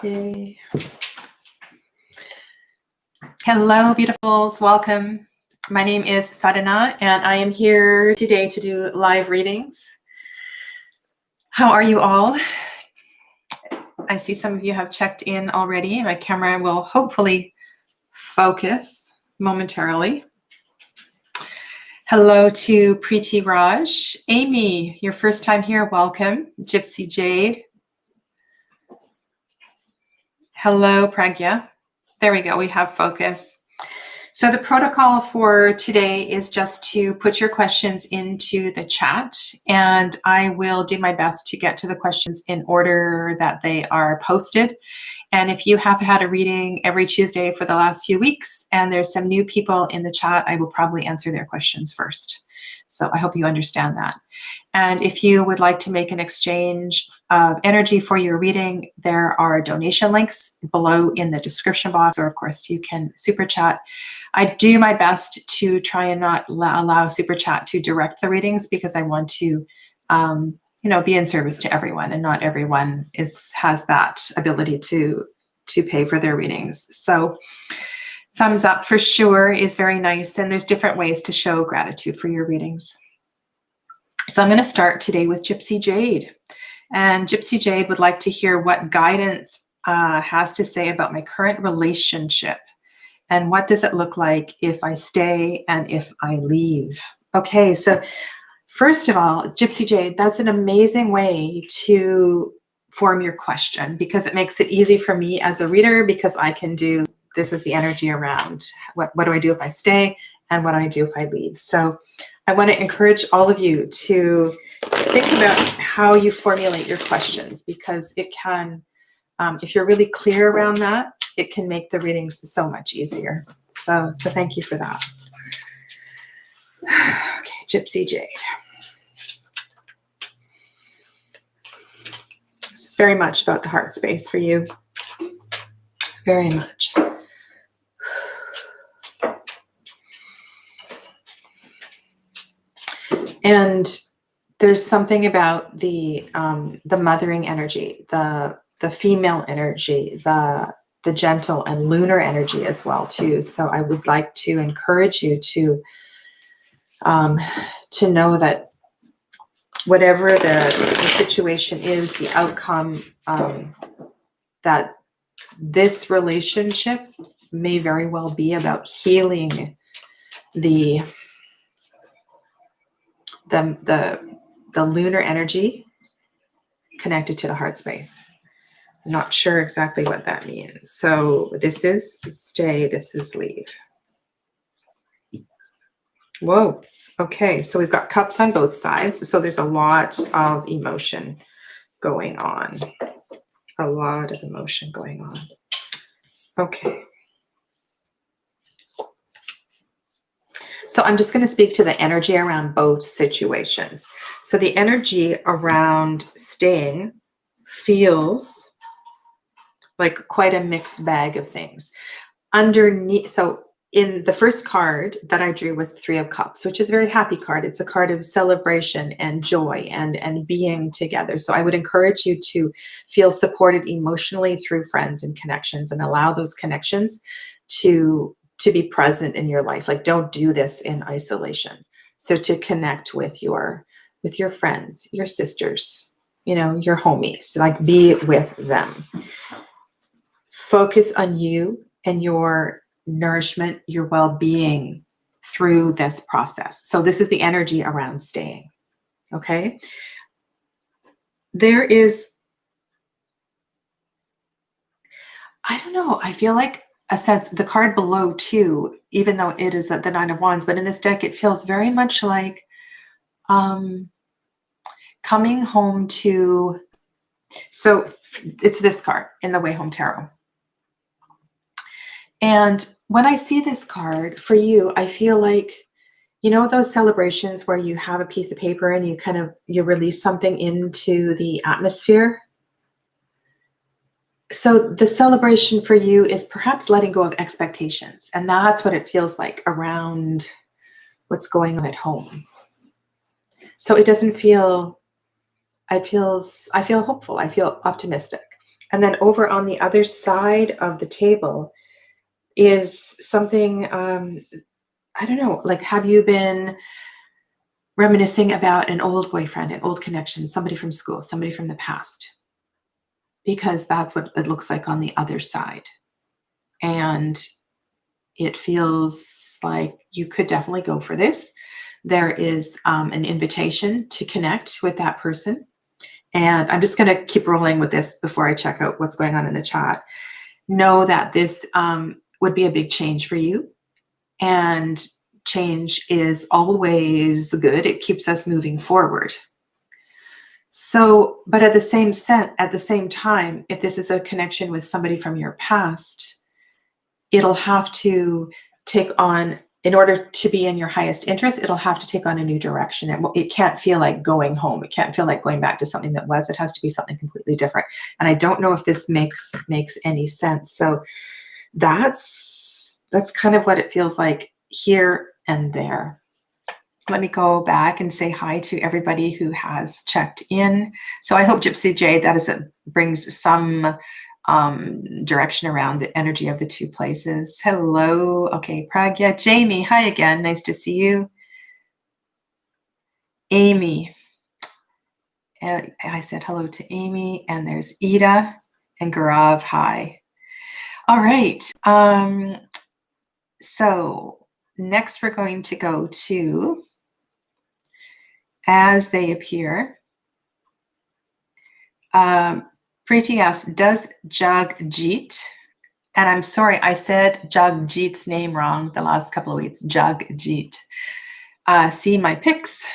Yay. Hello, beautifuls. Welcome. My name is Sadhana, and I am here today to do live readings. How are you all? I see some of you have checked in already. My camera will hopefully focus momentarily. Hello to Preeti Raj. Amy, your first time here, welcome. Gypsy Jade. Hello, Pragya. There we go, we have focus. So the protocol for today is just to put your questions into the chat, and I will do my best to get to the questions in order that they are posted. And if you have had a reading every Tuesday for the last few weeks and there's some new people in the chat, I will probably answer their questions first. So I hope you understand that. And if you would like to make an exchange of energy for your reading, there are donation links below in the description box, or of course you can super chat. I do my best to try and not allow super chat to direct the readings, because I want to be in service to everyone, and not everyone has that ability to pay for their readings. So thumbs up for sure is very nice, and there's different ways to show gratitude for your readings. So I'm going to start today with Gypsy Jade, and Gypsy Jade would like to hear what guidance has to say about my current relationship, and what does it look like if I stay and if I leave. Okay, so first of all, Gypsy Jade, that's an amazing way to form your question, because it makes it easy for me as a reader, because I can do, this is the energy around what do I do if I stay, and what do I do if I leave. So I want to encourage all of you to think about how you formulate your questions, because it can, if you're really clear around that, it can make the readings so much easier. So thank you for that. Okay, Gypsy Jade. This is very much about the heart space for you. Very much. And there's something about the mothering energy, the female energy, the gentle and lunar energy as well too. So I would like to encourage you to know that whatever the situation is, the outcome, that this relationship may very well be about healing the lunar energy connected to the heart space. I'm not sure exactly what that means. So this is stay, this is leave. Whoa. Okay, so we've got cups on both sides. So there's a lot of emotion going on. A lot of emotion going on. Okay. So I'm just going to speak to the energy around both situations. So the energy around staying feels like quite a mixed bag of things. Underneath, so in the first card that I drew was the Three of Cups, which is a very happy card. It's a card of celebration and joy and being together. So I would encourage you to feel supported emotionally through friends and connections, and allow those connections to be present in your life. Like, don't do this in isolation. So to connect with your friends, your sisters, your homies, like be with them. Focus on you and your nourishment, your well-being through this process. So this is the energy around staying. Okay. There is, I don't know, I feel like a sense, the card below too, even though it is at the Nine of Wands, but in this deck, it feels very much like coming home to, so it's this card in the Way Home Tarot. And when I see this card for you, I feel like, those celebrations where you have a piece of paper and you release something into the atmosphere. So the celebration for you is perhaps letting go of expectations. And that's what it feels like around what's going on at home. So it doesn't feel I feel hopeful. I feel optimistic. And then over on the other side of the table is something, I don't know, like, have you been reminiscing about an old boyfriend, an old connection, somebody from school, somebody from the past? Because that's what it looks like on the other side. And it feels like you could definitely go for this. There is an invitation to connect with that person. And I'm just going to keep rolling with this before I check out what's going on in the chat. Know that this would be a big change for you. And change is always good. It keeps us moving forward. So, but at the same time, if this is a connection with somebody from your past, it'll have to take on, in order to be in your highest interest, it'll have to take on a new direction. It can't feel like going home. It can't feel like going back to something that was. It has to be something completely different. And I don't know if this makes any sense. So that's kind of what it feels like here and there. Let me go back and say hi to everybody who has checked in. So I hope, Gypsy J, brings some direction around the energy of the two places. Hello. Okay, Pragya. Jamie, hi again. Nice to see you. Amy. I said hello to Amy, and there's Ida and Gaurav. Hi. All right. So next we're going to go to As They Appear. Preeti asks, does Jagjit, and I'm sorry, I said Jagjit's name wrong the last couple of weeks, Jagjit, see my pics?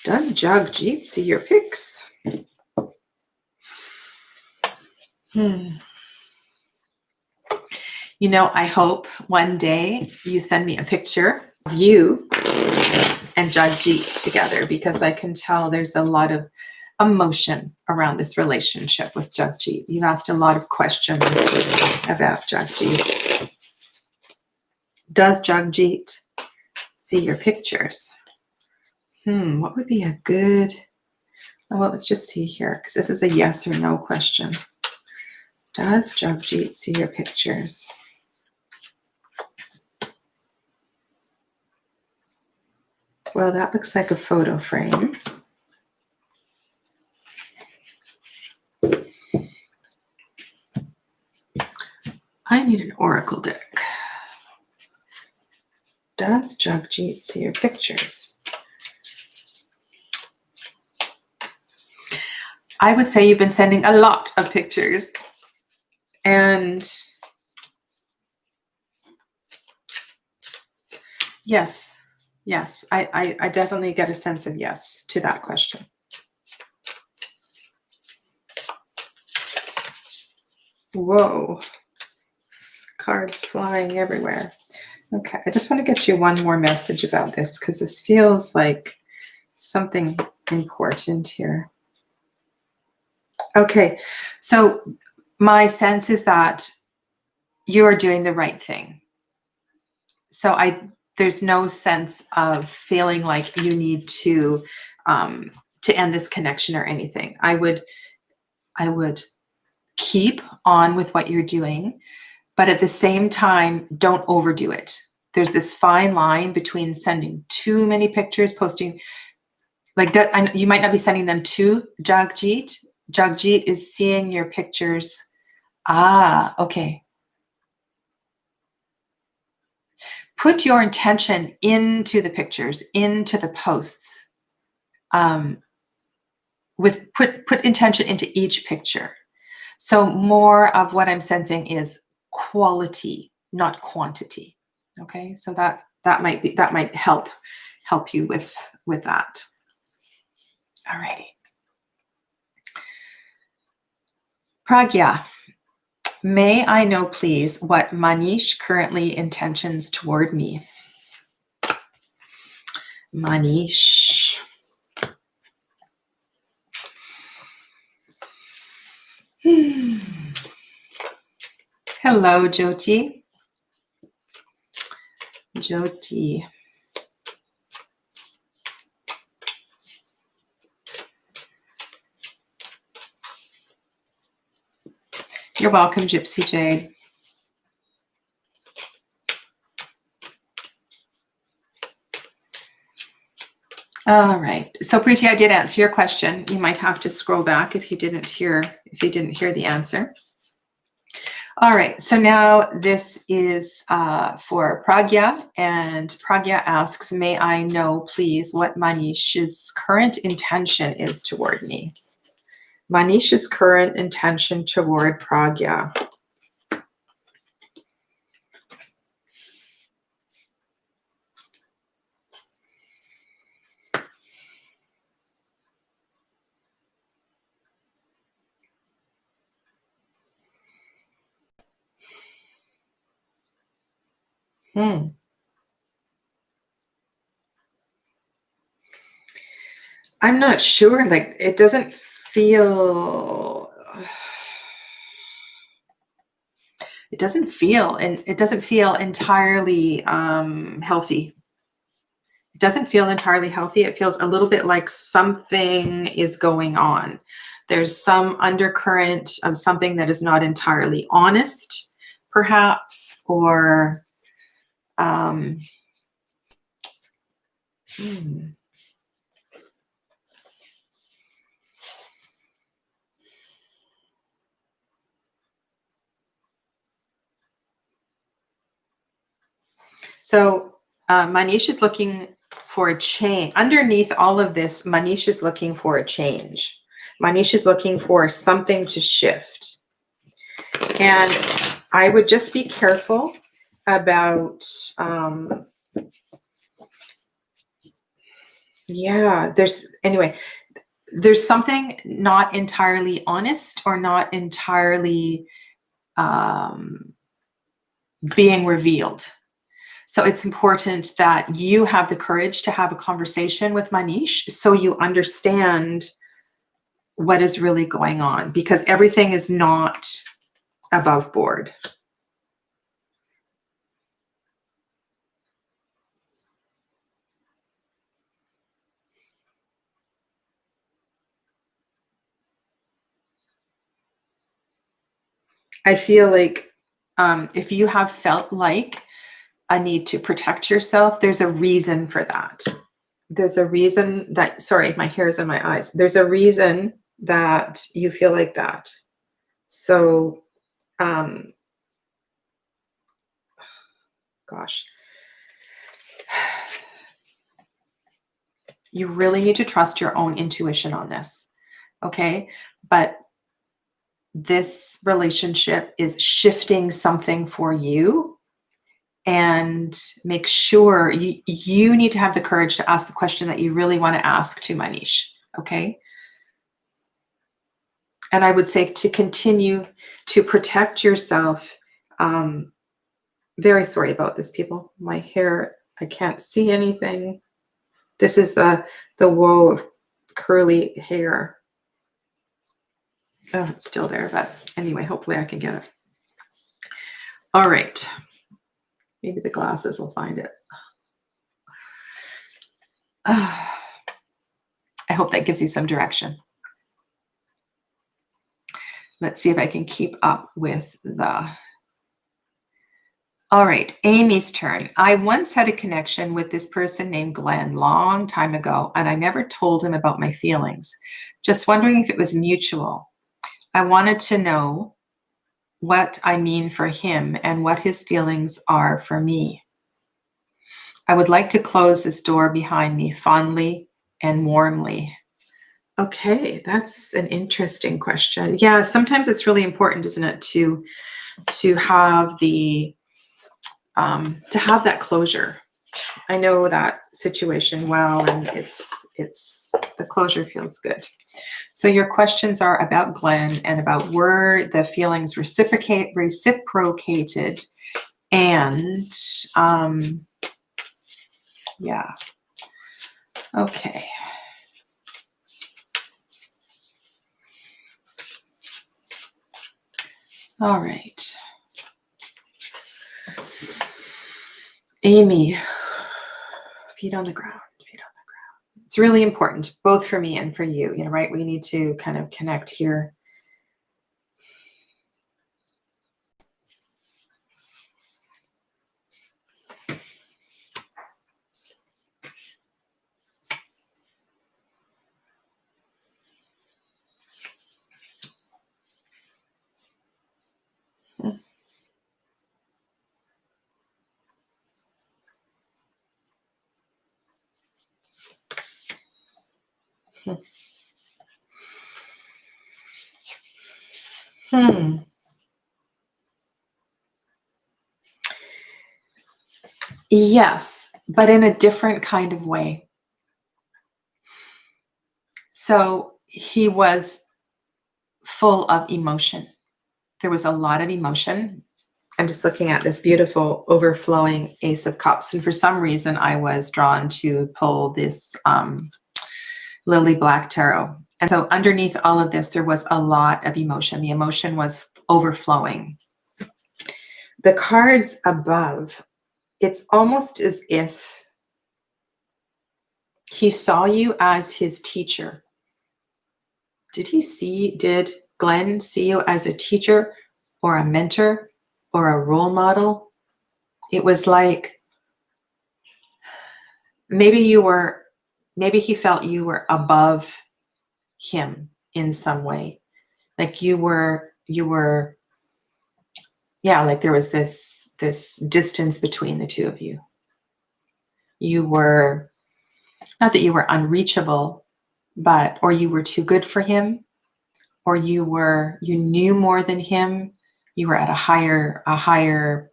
Does Jagjit see your pics? You know, I hope one day you send me a picture of you and Jagjit together, because I can tell there's a lot of emotion around this relationship with Jagjit. You've asked a lot of questions about Jagjit. Does Jagjit see your pictures? What would be a good, well, let's just see here, because this is a yes or no question. Does Jagjit see your pictures? Well, that looks like a photo frame. I need an oracle deck. Does Jagjit see your pictures? I would say you've been sending a lot of pictures. And yes, I definitely get a sense of yes to that question. Whoa, cards flying everywhere. Okay, I just want to get you one more message about this, because this feels like something important here. Okay, so my sense is that you are doing the right thing. So there's no sense of feeling like you need to end this connection or anything. I would keep on with what you're doing, but at the same time, don't overdo it. There's this fine line between sending too many pictures, posting like that. You might not be sending them to Jagjit. Jagjit is seeing your pictures. Okay. Put your intention into the pictures, into the posts. Put intention into each picture. So more of what I'm sensing is quality, not quantity. Okay, so that might help you with that. All righty. Pragya, may I know, please, what Manish currently intentions toward me? Manish. Hello, Jyoti. Jyoti. You're welcome, Gypsy Jade. All right. So Preeti, I did answer your question. You might have to scroll back if you didn't hear the answer. All right. So now this is for Pragya, and Pragya asks, "May I know, please, what Manish's current intention is toward me?" Manish's current intention toward Pragya. I'm not sure. Like, it doesn't feel entirely healthy. It doesn't feel entirely healthy. It feels a little bit like something is going on. There's some undercurrent of something that is not entirely honest, perhaps, or So Manish is looking for a change. Underneath all of this, Manish is looking for a change. Manish is looking for something to shift. And I would just be careful about, there's something not entirely honest or not entirely being revealed. So it's important that you have the courage to have a conversation with Manish so you understand what is really going on, because everything is not above board. I feel like if you have felt like a need to protect yourself, there's a reason for that. There's a reason that, sorry, my hair is in my eyes. There's a reason that you feel like that. So, gosh, you really need to trust your own intuition on this. Okay. But this relationship is shifting something for you, and make sure you need to have the courage to ask the question that you really want to ask to Manish. Okay. And I would say to continue to protect yourself. Very sorry about this, people. My hair, I can't see anything. This is the woe of curly hair. Oh, it's still there, but anyway, hopefully I can get it. All right. Maybe the glasses will find it. I hope that gives you some direction. Let's see if I can keep up with the... All right, Amy's turn. I once had a connection with this person named Glenn long time ago, and I never told him about my feelings. Just wondering if it was mutual. I wanted to know what I mean for him and what his feelings are for me. I would like to close this door behind me fondly and warmly. Okay, that's an interesting question. Yeah, sometimes it's really important, isn't it, to have that closure. I know that situation well, and it's the closure feels good. So your questions are about Glenn and about were the feelings reciprocated, and yeah. Okay. All right. Amy, feet on the ground. It's really important, both for me and for you, right? We need to kind of connect here. Hmm. Yes, but in a different kind of way. So he was full of emotion. There was a lot of emotion. I'm just looking at this beautiful overflowing Ace of Cups. And for some reason, I was drawn to pull this Lily Black Tarot. And so underneath all of this, there was a lot of emotion. The emotion was overflowing. The cards above, it's almost as if he saw you as his teacher. Did Glenn see you as a teacher or a mentor or a role model? It was like maybe he felt you were above him in some way. Like you were, yeah, like there was this distance between the two of you. You were, not that you were unreachable, but, or you were too good for him, or you knew more than him. You were at a higher,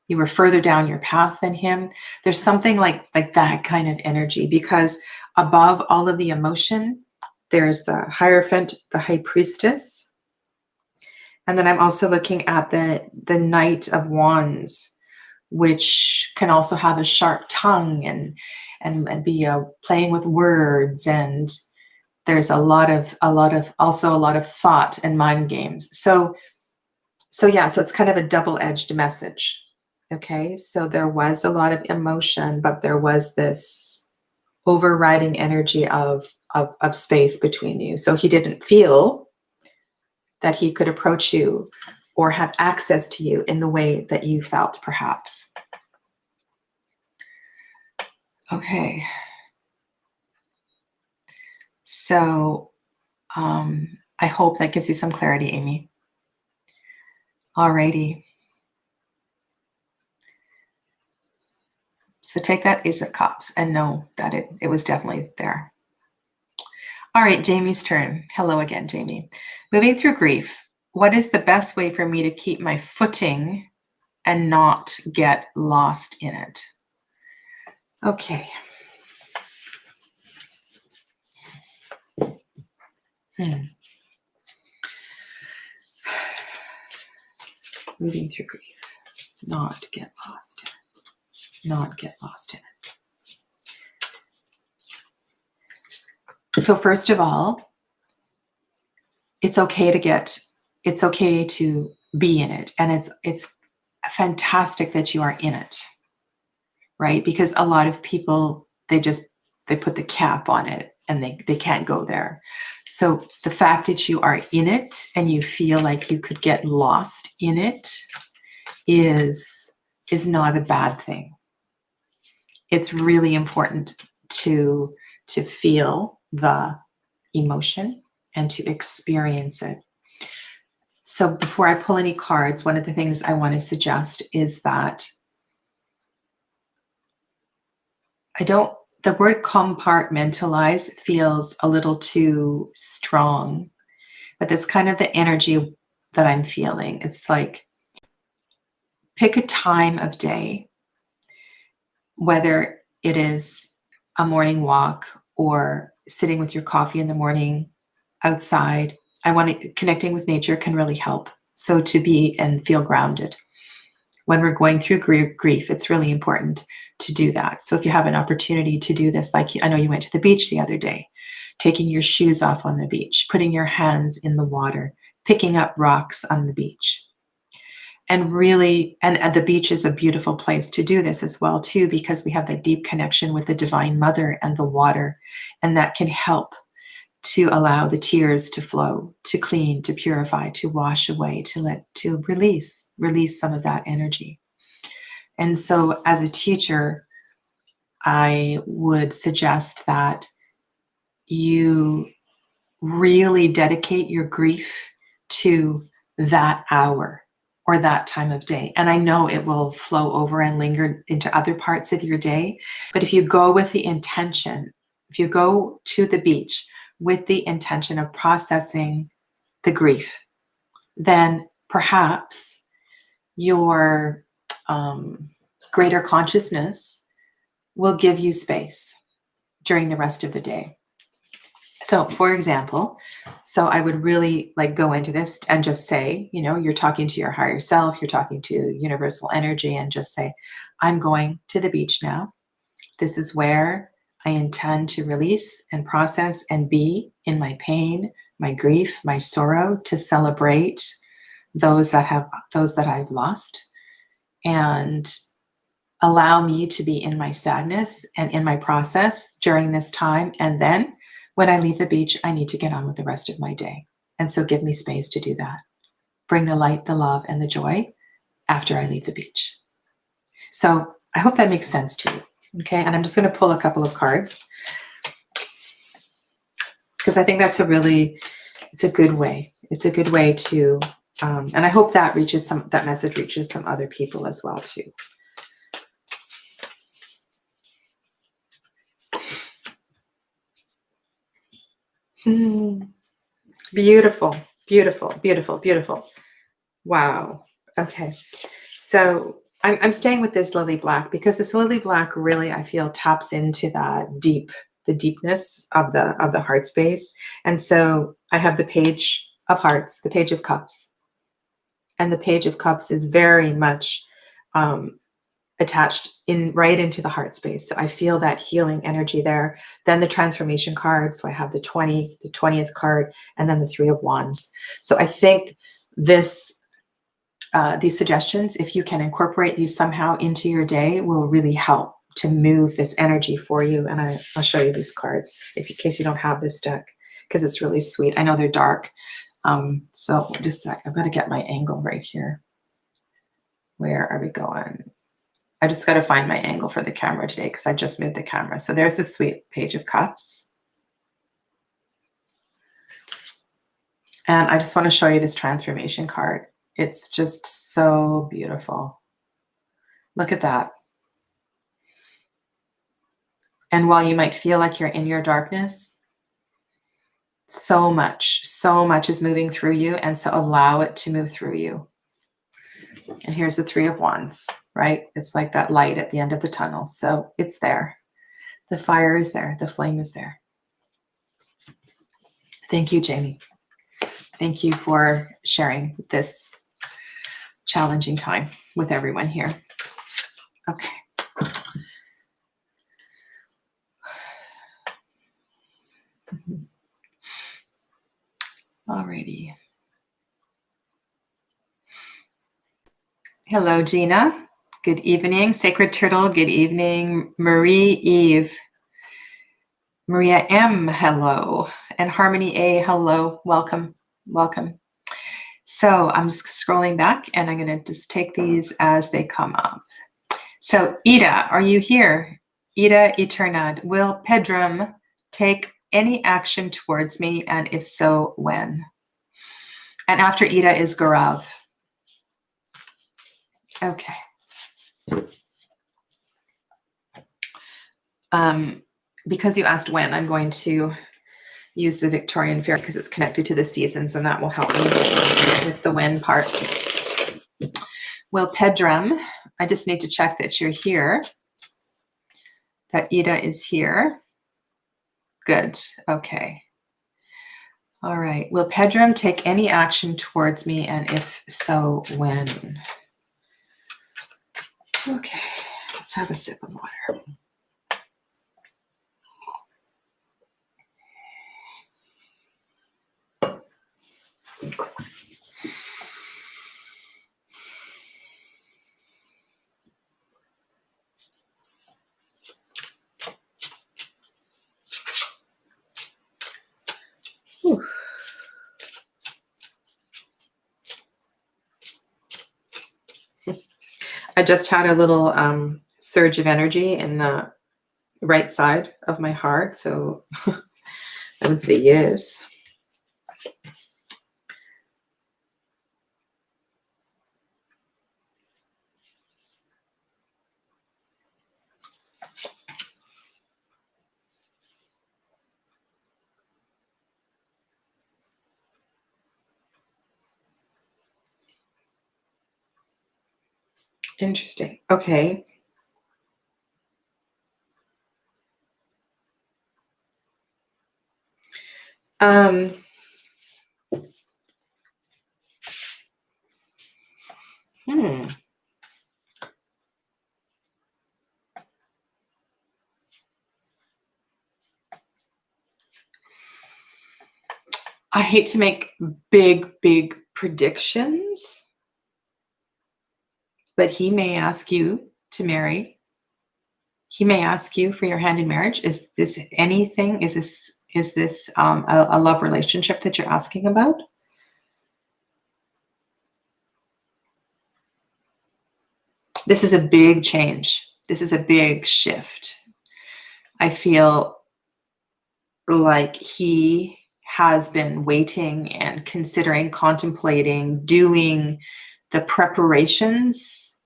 you were further down your path than him. There's something like that kind of energy, because above all of the emotion, there's the Hierophant, the High Priestess. And then I'm also looking at the Knight of Wands, which can also have a sharp tongue and be playing with words, and there's a lot of thought and mind games. So yeah, so it's kind of a double-edged message. Okay, so there was a lot of emotion, but there was this overriding energy of space between you. So he didn't feel that he could approach you or have access to you in the way that you felt, perhaps. Okay. So I hope that gives you some clarity, Amy. Alrighty. So take that Ace of Cups and know that it was definitely there. All right, Jamie's turn. Hello again, Jamie. Moving through grief, what is the best way for me to keep my footing and not get lost in it? Okay. Moving through grief, not get lost in it. Not get lost in it. So first of all, it's okay to be in it. And it's fantastic that you are in it, right? Because a lot of people, they put the cap on it and they can't go there. So the fact that you are in it and you feel like you could get lost in it is not a bad thing. It's really important to feel the emotion and to experience it. So before I pull any cards, one of the things I want to suggest is that the word compartmentalize feels a little too strong, but that's kind of the energy that I'm feeling. It's like, pick a time of day, whether it is a morning walk or sitting with your coffee in the morning outside. Connecting with nature can really help. So to be and feel grounded. When we're going through grief, it's really important to do that. So if you have an opportunity to do this, like I know you went to the beach the other day, taking your shoes off on the beach, putting your hands in the water, picking up rocks on the beach. And really, and the beach is a beautiful place to do this as well too, because we have that deep connection with the Divine Mother and the water, and that can help to allow the tears to flow, to clean, to purify, to wash away, to release some of that energy. And so as a teacher, I would suggest that you really dedicate your grief to that hour or that time of day. And I know it will flow over and linger into other parts of your day, but if you go with the intention, if you go to the beach with the intention of processing the grief, then perhaps your greater consciousness will give you space during the rest of the day. So for example, so I would really like go into this and just say, you know, you're talking to your higher self, you're talking to universal energy, and just say, I'm going to the beach now. This is where I intend to release and process and be in my pain, my grief, my sorrow, to celebrate those that I've lost, and allow me to be in my sadness and in my process during this time. And then when I leave the beach, I need to get on with the rest of my day. And so give me space to do that. Bring the light, the love, and the joy after I leave the beach. So I hope that makes sense to you. Okay. And I'm just going to pull a couple of cards because I think it's a good way. It's a good way to, and I hope that that message reaches some other people as well too. Beautiful, beautiful, beautiful, beautiful. Wow. Okay. So I'm staying with this lily black because this lily black really, I feel, taps into the deepness of the heart space. And so I have the Page of Hearts, the Page of Cups. And the Page of Cups is very much attached right into the heart space. So I feel that healing energy there. Then the transformation card. So I have the 20th card, and then the 3 of Wands. So I think these suggestions, if you can incorporate these somehow into your day, will really help to move this energy for you. And I'll show you these cards in case you don't have this deck, because it's really sweet. I know they're dark. So just a sec. I've got to get my angle right here. Where are we going? I just got to find my angle for the camera today because I just moved the camera. So there's the sweet Page of Cups. And I just want to show you this transformation card. It's just so beautiful. Look at that. And while you might feel like you're in your darkness, so much is moving through you. And so allow it to move through you. And here's the 3 of Wands, right? It's like that light at the end of the tunnel. So it's there. The fire is there. The flame is there. Thank you, Jamie. Thank you for sharing this challenging time with everyone here. Okay. Alrighty. Hello, Gina. Good evening. Sacred Turtle, good evening. Marie Eve. Maria M, hello. And Harmony A, hello. Welcome. Welcome. So I'm just scrolling back and I'm going to just take these as they come up. So Ida, are you here? Ida Eternad, will Pedram take any action towards me? And if so, when? And after Ida is Gaurav. Okay. Because you asked when, I'm going to use the Victorian fairy because it's connected to the seasons, and that will help me with the when part. Well, Pedram, I just need to check that you're here, that Ida is here. Good. Okay. All right. Will Pedram take any action towards me? And if so, when? Okay. Let's have a sip of water. Whew. I just had a little surge of energy in the right side of my heart. So I would say yes. Interesting. Okay. Um, hmm. I hate to make big predictions, but he may ask you to marry. He may ask you for your hand in marriage. Is this anything? Is this a love relationship that you're asking about? This is a big change. This is a big shift. I feel like he has been waiting and considering, contemplating, doing the preparations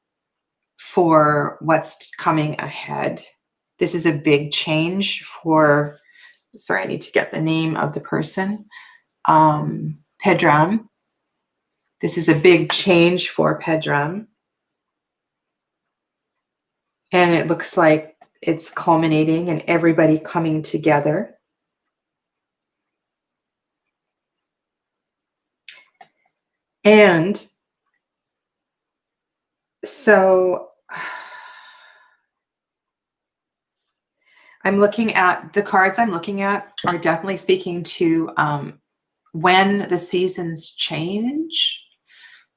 for what's coming ahead. This is a big change for, sorry, I need to get the name of the person. Pedram. This is a big change for Pedram. And it looks like it's culminating and everybody coming together. And so I'm looking at the cards I'm looking at are definitely speaking to when the seasons change.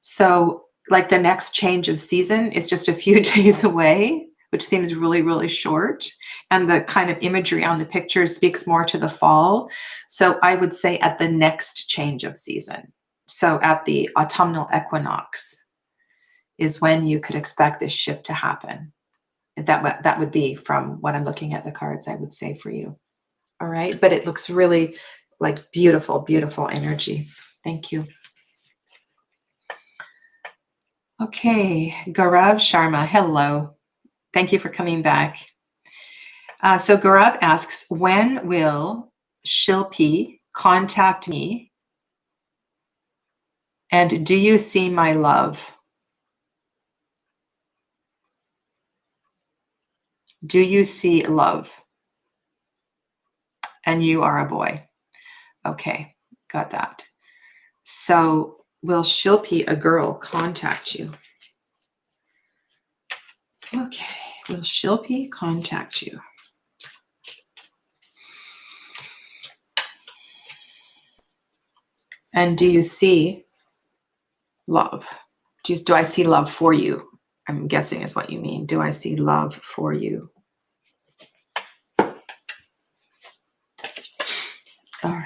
So like the next change of season is just a few days away, which seems really short. And the kind of imagery on the picture speaks more to the fall. So I would say at the next change of season. So at the autumnal equinox is when you could expect this shift to happen. That would be from what I'm looking at the cards, I would say for you. All right. But it looks really like beautiful energy. Thank you. Okay. Gaurav Sharma. Hello. Thank you for coming back. So Gaurav asks, when will Shilpi contact me? And do you see my love? Do you see love? And you are a boy. Okay, got that. So will Shilpi, a girl, contact you? Okay, will Shilpi contact you? And do you see love? Do I see love for you? I'm guessing is what you mean. Do I see love for you? All right.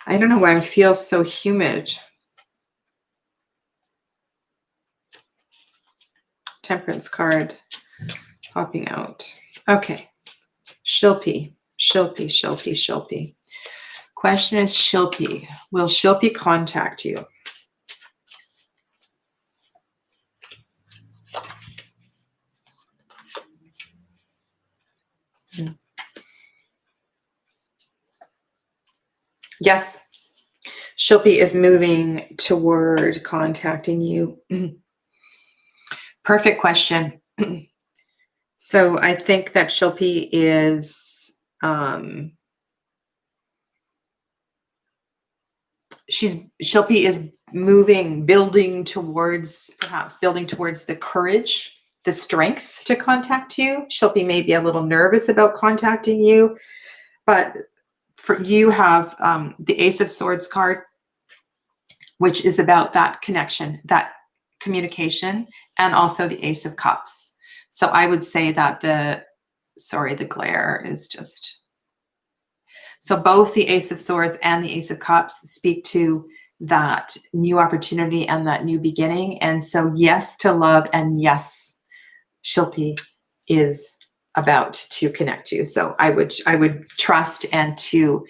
I don't know why I feel so humid. Temperance card popping out. Okay. Shilpi. Question is Shilpi. Will Shilpi contact you? Yes. Shilpi is moving toward contacting you. Perfect question. So I think that Shilpi is Shilpi is moving, building towards the courage, the strength to contact you. Shilpi may be a little nervous about contacting you, but for you have the Ace of Swords card, which is about that connection, that communication, and also the Ace of Cups. So I would say that the glare is just, so both the Ace of Swords and the Ace of Cups speak to that new opportunity and that new beginning. And so yes to love, and yes, Shilpi is about to connect you. So I would trust and to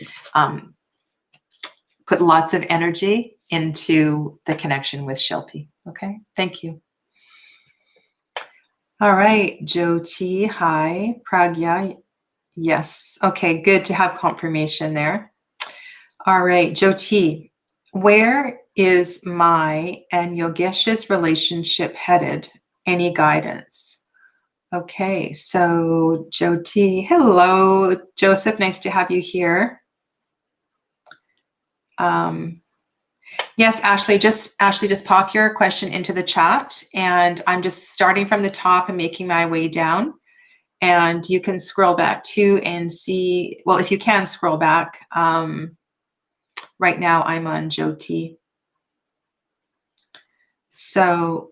put lots of energy into the connection with Shilpi. Okay, thank you. All right, Jyoti, hi. Pragya, yes. Okay, good to have confirmation there. All right, Jyoti, where is my and Yogesh's relationship headed? Any guidance? Okay, so Jyoti, hello, Joseph, nice to have you here. Yes, Ashley, just pop your question into the chat, and I'm just starting from the top and making my way down. And you can scroll back too and see, well, if you can scroll back. Right now I'm on Jyoti. So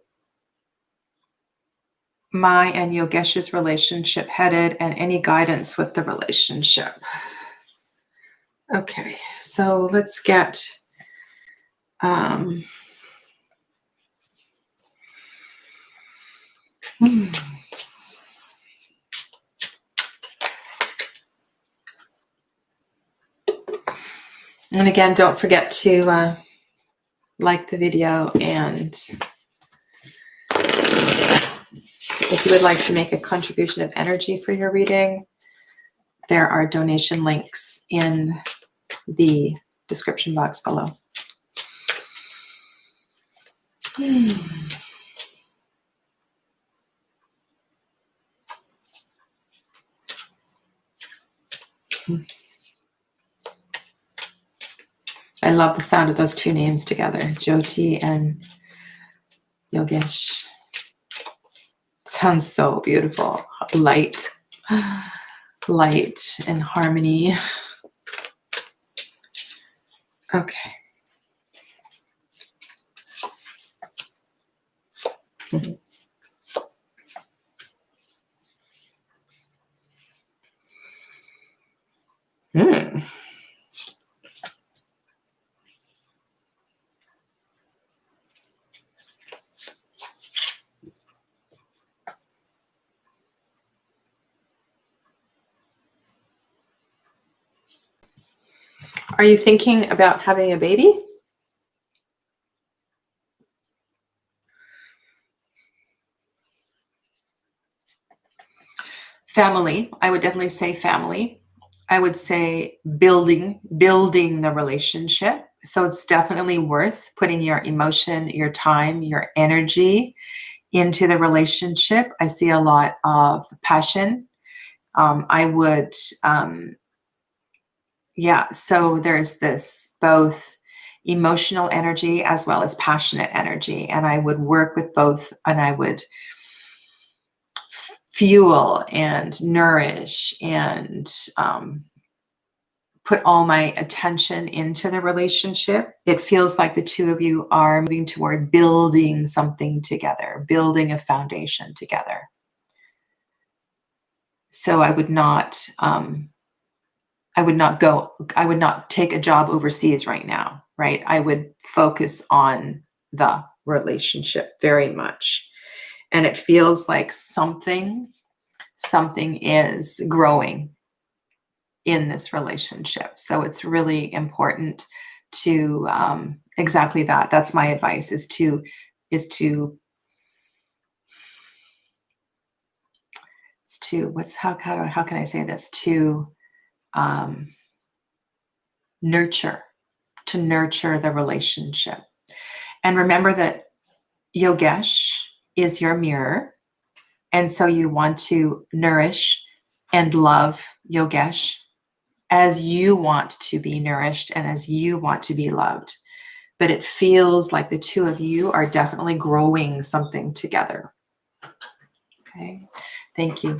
my and Yogesh's relationship headed, and any guidance with the relationship. Okay, so let's get and again, don't forget to like the video, and if you would like to make a contribution of energy for your reading, there are donation links in the description box below. I love the sound of those two names together, Jyoti and Yogesh. Sounds so beautiful. Light and harmony. Okay. Are you thinking about having a baby? Family. I would definitely say family. I would say building the relationship. So it's definitely worth putting your emotion, your time, your energy into the relationship. I see a lot of passion. I would, so there's this both emotional energy as well as passionate energy. And I would work with both, and I would fuel and nourish and put all my attention into the relationship. It feels like the two of you are moving toward building something together, building a foundation together. So I would not take a job overseas right now, right? I would focus on the relationship very much. And it feels like something is growing in this relationship. So it's really important to exactly that. That's my advice, is to how can I say this? To nurture the relationship. And remember that Yogesh is your mirror. And so you want to nourish and love Yogesh as you want to be nourished and as you want to be loved. But it feels like the two of you are definitely growing something together. Okay, thank you.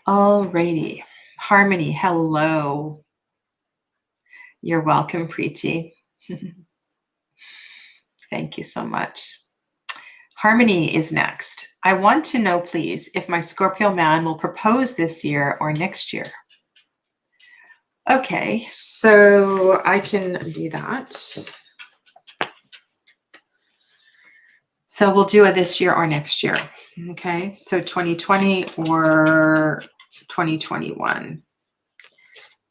Alrighty, Harmony, hello. You're welcome, Preeti. Thank you so much. Harmony is next. I want to know, please, if my Scorpio man will propose this year or next year. Okay, so I can do that. So we'll do it this year or next year. Okay, so 2020 or 2021.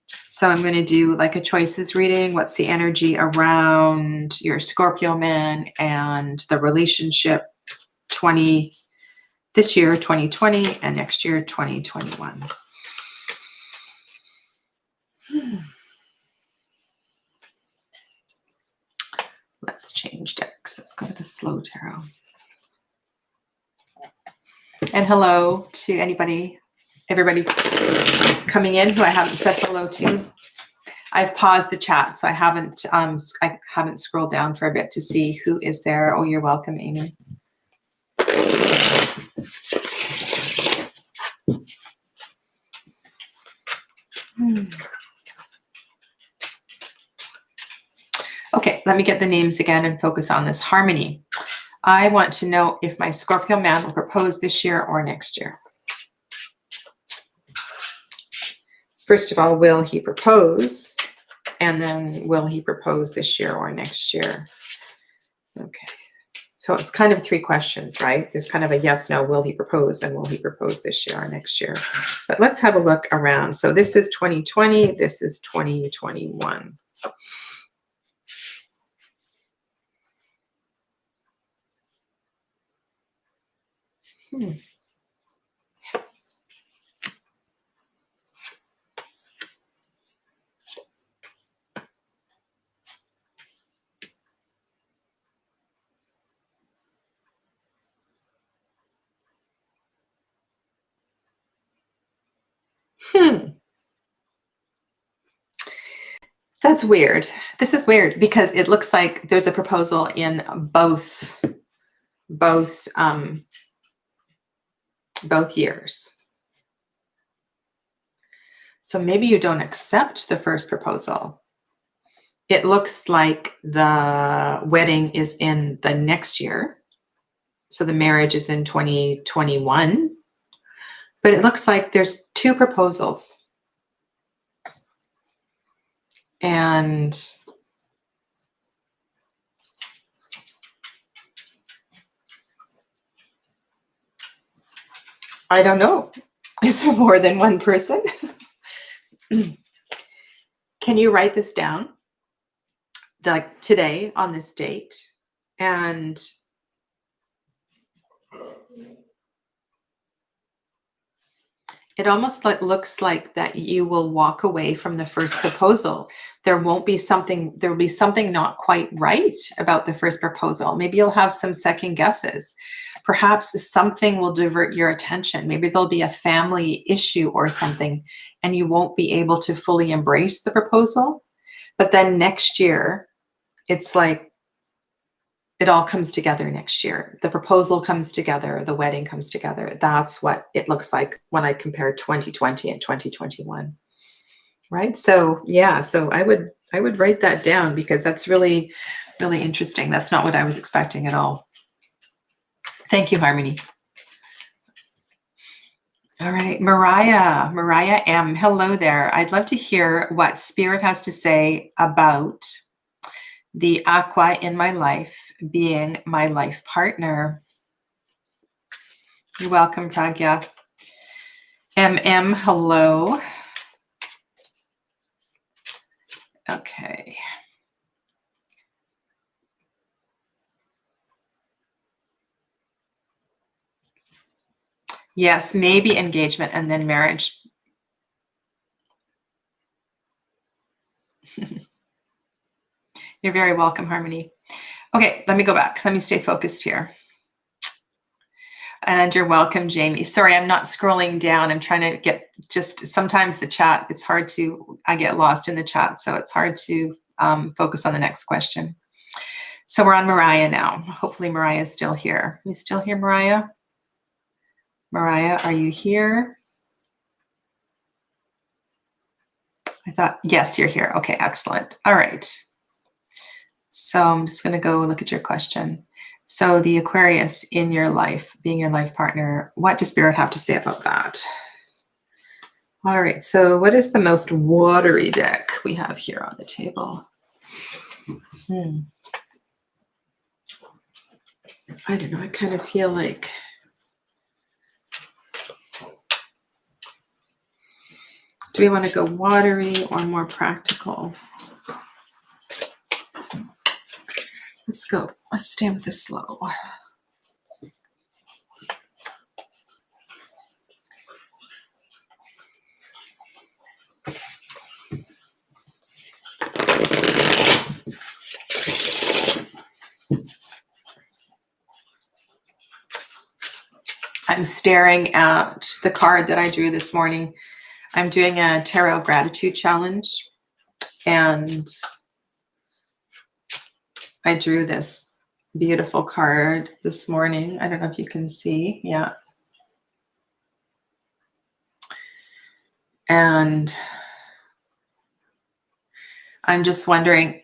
So I'm going to do like a choices reading. What's the energy around your Scorpio man and the relationship this year, 2020, and next year, 2021. Let's change decks. Let's go to the slow tarot. And hello to everybody coming in who I haven't said hello to. I've paused the chat, so I haven't scrolled down for a bit to see who is there. Oh, you're welcome, Amy. Okay, let me get the names again and focus on this. Harmony. I want to know if my Scorpio man will propose this year or next year. First of all, will he propose? And then will he propose this year or next year? Okay. So it's kind of 3 questions, right? There's kind of a yes, no, will he propose, and will he propose this year or next year? But let's have a look around. So this is 2020, this is 2021. That's weird. This is weird because it looks like there's a proposal in both years. So maybe you don't accept the first proposal. It looks like the wedding is in the next year. So the marriage is in 2021. But it looks like there's 2 proposals. And I don't know. Is there more than one person? Can you write this down? Like today on this date? And it almost looks like that you will walk away from the first proposal. There will be something not quite right about the first proposal. Maybe you'll have some second guesses. Perhaps something will divert your attention. Maybe there'll be a family issue or something, and you won't be able to fully embrace the proposal. But then next year, it's like it all comes together next year. The proposal comes together, the wedding comes together. That's what it looks like when I compare 2020 and 2021. Right? So yeah, so I would write that down because that's really, really interesting. That's not what I was expecting at all. Thank you, Harmony. All right, Mariah M. Hello there. I'd love to hear what Spirit has to say about the aqua in my life being my life partner. You're welcome, Pragya. MM, hello. Okay. Yes, maybe engagement and then marriage. You're very welcome, Harmony. Okay, let me go back. Let me stay focused here. And you're welcome, Jamie. Sorry, I'm not scrolling down. I'm trying to get sometimes the chat, I get lost in the chat, so it's hard to focus on the next question. So we're on Mariah now. Hopefully Mariah is still here. You still here, Mariah? Mariah, are you here? I thought, yes, you're here. Okay, excellent. All right. So I'm just going to go look at your question. So the Aquarius in your life, being your life partner, what does Spirit have to say about that? All right, so what is the most watery deck we have here on the table? I don't know, I kind of feel like do we want to go watery or more practical? Let's go. Let's stay with the slow. I'm staring at the card that I drew this morning. I'm doing a tarot gratitude challenge, and I drew this beautiful card this morning. I don't know if you can see. Yeah. And I'm just wondering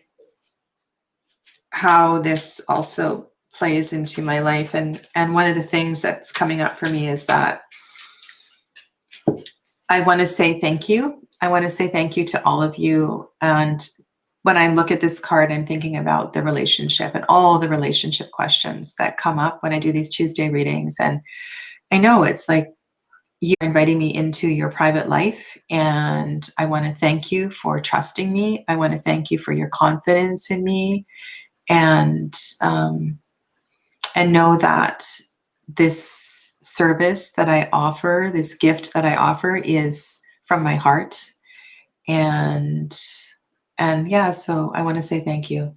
how this also plays into my life. And one of the things that's coming up for me is that I want to say thank you. I want to say thank you to all of you. And when I look at this card, I'm thinking about the relationship and all the relationship questions that come up when I do these Tuesday readings. And I know it's like you're inviting me into your private life. And I want to thank you for trusting me. I want to thank you for your confidence in me. And know that this service that I offer, this gift that I offer is from my heart. And yeah, so I want to say thank you.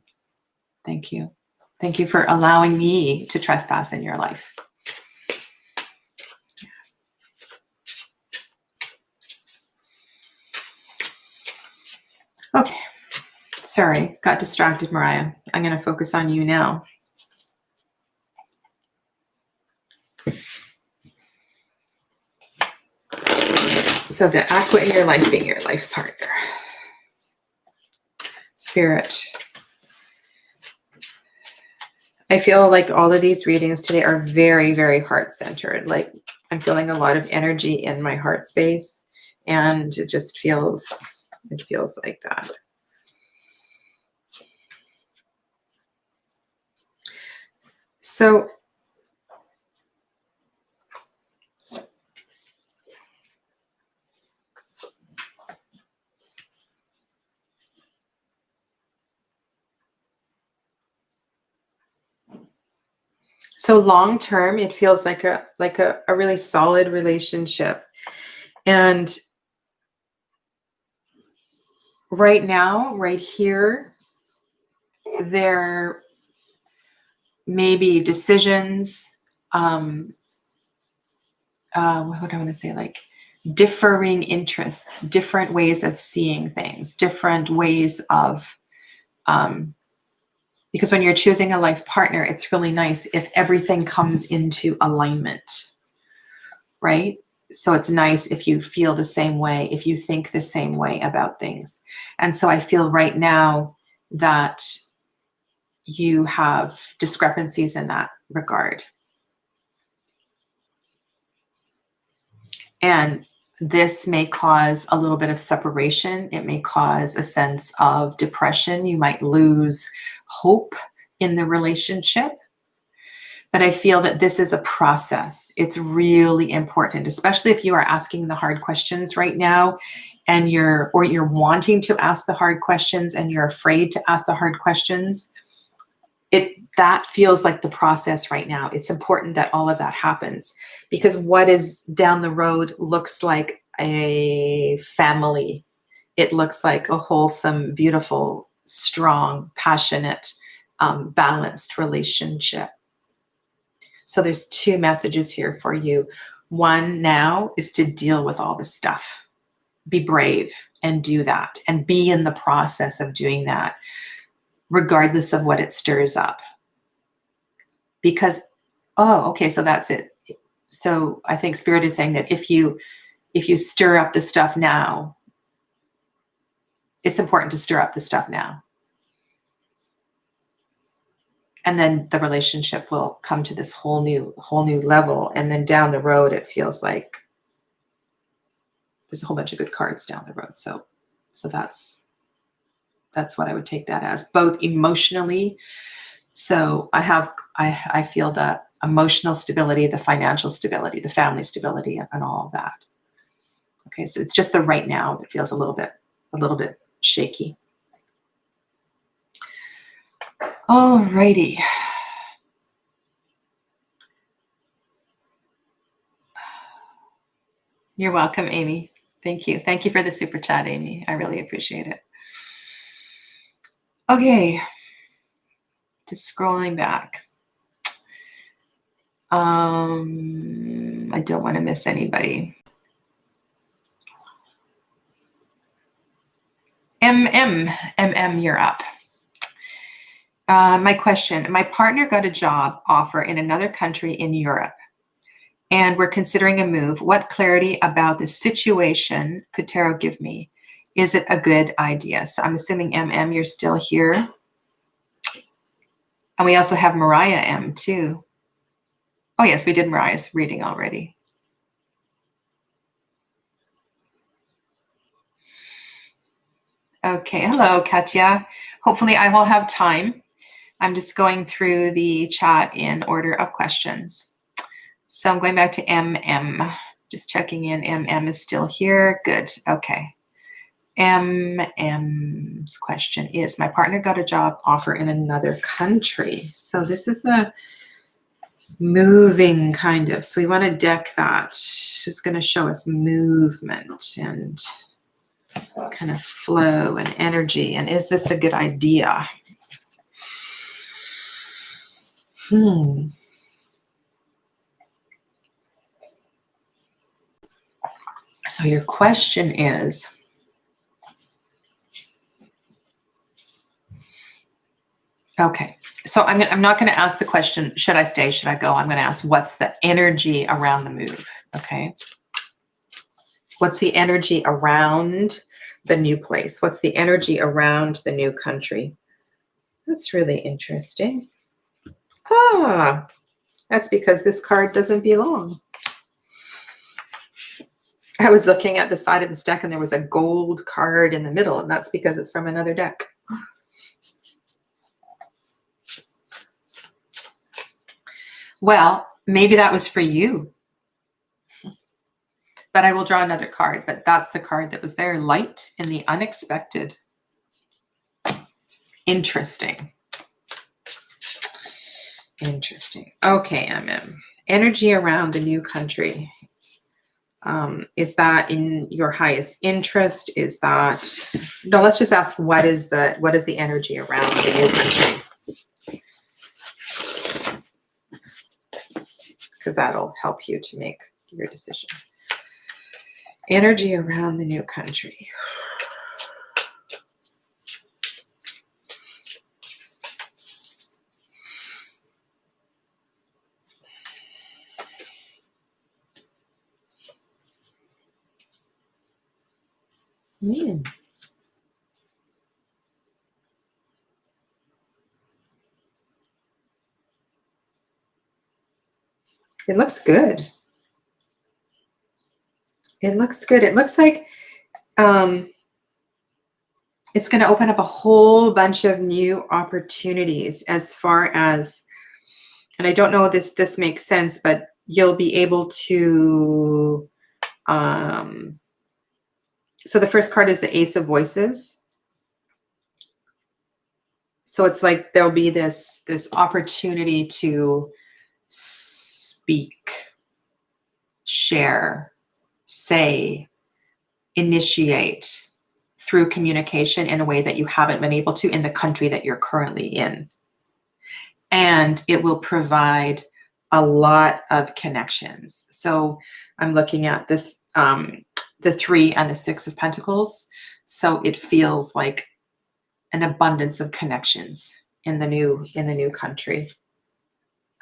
Thank you. Thank you for allowing me to trespass in your life. Okay. Sorry, got distracted, Mariah. I'm going to focus on you now. So the aqua in your life being your life partner. Spirit. I feel like all of these readings today are very, very heart-centered. Like I'm feeling a lot of energy in my heart space, and it just feels, like that. So long term, it feels like a really solid relationship. And right now, right here, there may be decisions, what do I want to say, like differing interests, different ways of seeing things, different ways of, because when you're choosing a life partner, it's really nice if everything comes into alignment, right? So it's nice if you feel the same way, if you think the same way about things. And so I feel right now that you have discrepancies in that regard. And this may cause a little bit of separation. It may cause a sense of depression. You might lose hope in the relationship. But I feel that this is a process. It's really important, especially if you are asking the hard questions right now and you're wanting to ask the hard questions and you're afraid to ask the hard questions. That feels like the process right now. It's important that all of that happens, because what is down the road looks like a family. It looks like a wholesome, beautiful, strong, passionate, balanced relationship. So there's two messages here for you. One now is to deal with all the stuff. Be brave and do that, and be in the process of doing that, regardless of what it stirs up. Because, okay, so that's it. So I think Spirit is saying that if you stir up the stuff now, it's important to stir up the stuff now. And then the relationship will come to this whole new level. And then down the road, it feels like there's a whole bunch of good cards down the road. So that's what I would take that as, both emotionally. So I feel the emotional stability, the financial stability, the family stability, and all of that. Okay, so it's just the right now that feels a little bit shaky. All righty. You're welcome, Amy. Thank you. Thank you for the super chat, Amy. I really appreciate it. Okay, just scrolling back. I don't want to miss anybody. MM, you're up. My question, my partner got a job offer in another country in Europe, and we're considering a move. What clarity about the situation could tarot give me? Is it a good idea? So I'm assuming MM, you're still here. And we also have Mariah M too. Oh yes, we did Mariah's reading already. Okay, hello, Katya. Hopefully I will have time. I'm just going through the chat in order of questions. So I'm going back to MM, just checking in. MM is still here. Good. Okay. MM's question is, my partner got a job offer in another country. So this is a moving kind of. So we want to deck that. It's going to show us movement and kind of flow and energy. And is this a good idea? So your question is, okay, so I'm not going to ask the question, should I stay, should I go? I'm going to ask, what's the energy around the move? Okay. What's the energy around the new place? What's the energy around the new country? That's really interesting. Ah, that's because this card doesn't belong. I was looking at the side of this deck and there was a gold card in the middle, and that's because it's from another deck. Well, maybe that was for you. But I will draw another card, but that's the card that was there. Light in the unexpected. Interesting. Interesting. Okay, MM. Energy around the new country. Is that in your highest interest? Is that, no, let's just ask, what is the energy around the new country? Because that'll help you to make your decision. Energy around the new country. It looks good. It looks good. It looks like it's going to open up a whole bunch of new opportunities as far as, and I don't know if this makes sense, but you'll be able to, so the first card is the Ace of Voices. So it's like there'll be this opportunity to speak, share, say, initiate through communication in a way that you haven't been able to in the country that you're currently in. And it will provide a lot of connections. So I'm looking at the 3 and the 6 of Pentacles. So it feels like an abundance of connections in the new country.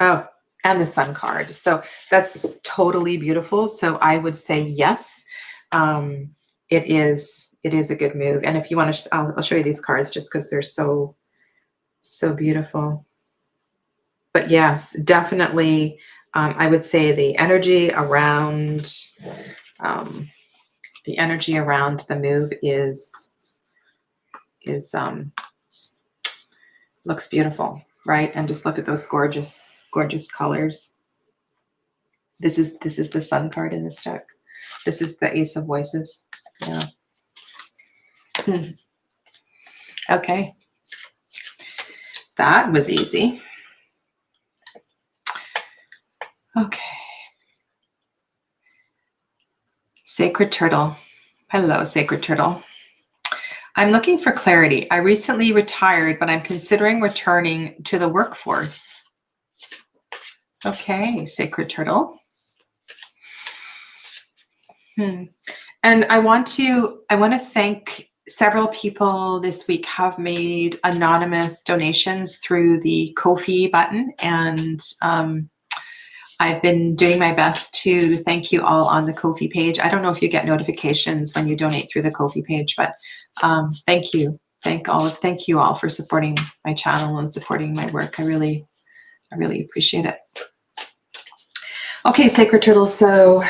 Oh, and the Sun card. So that's totally beautiful. So I would say yes. It is a good move. And if you want to, I'll show you these cards just because they're so beautiful. But yes, definitely, I would say the energy around The energy around the move is looks beautiful, right? And just look at those gorgeous, gorgeous colors. This is the Sun card in this deck. This is the Ace of Voices. Yeah. Okay. That was easy. Okay. Sacred Turtle. Hello, Sacred Turtle. I'm looking for clarity. I recently retired, but I'm considering returning to the workforce. Okay, Sacred Turtle. And I want to thank several people this week have made anonymous donations through the Ko-fi button, and I've been doing my best to thank you all on the Ko-fi page. I don't know if you get notifications when you donate through the Ko-fi page, but thank you. Thank you all for supporting my channel and supporting my work. I really appreciate it. Okay, Sacred Turtle. So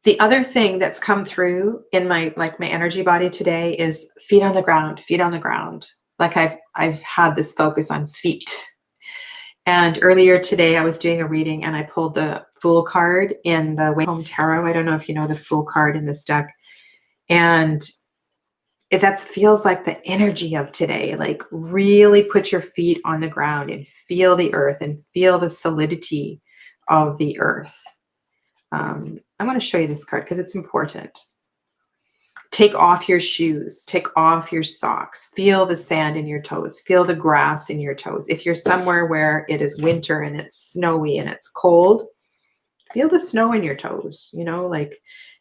the other thing that's come through in my energy body today is feet on the ground, feet on the ground. Like I've had this focus on feet. And earlier today I was doing a reading and I pulled the Fool card in the Way Home Tarot. I don't know if you know the Fool card in this deck. And that feels like the energy of today. Like really put your feet on the ground and feel the earth and feel the solidity of the earth. I'm going to show you this card because it's important. Take off your shoes, take off your socks, feel the sand in your toes, feel the grass in your toes. If you're somewhere where it is winter and it's snowy and it's cold, feel the snow in your toes, you know, like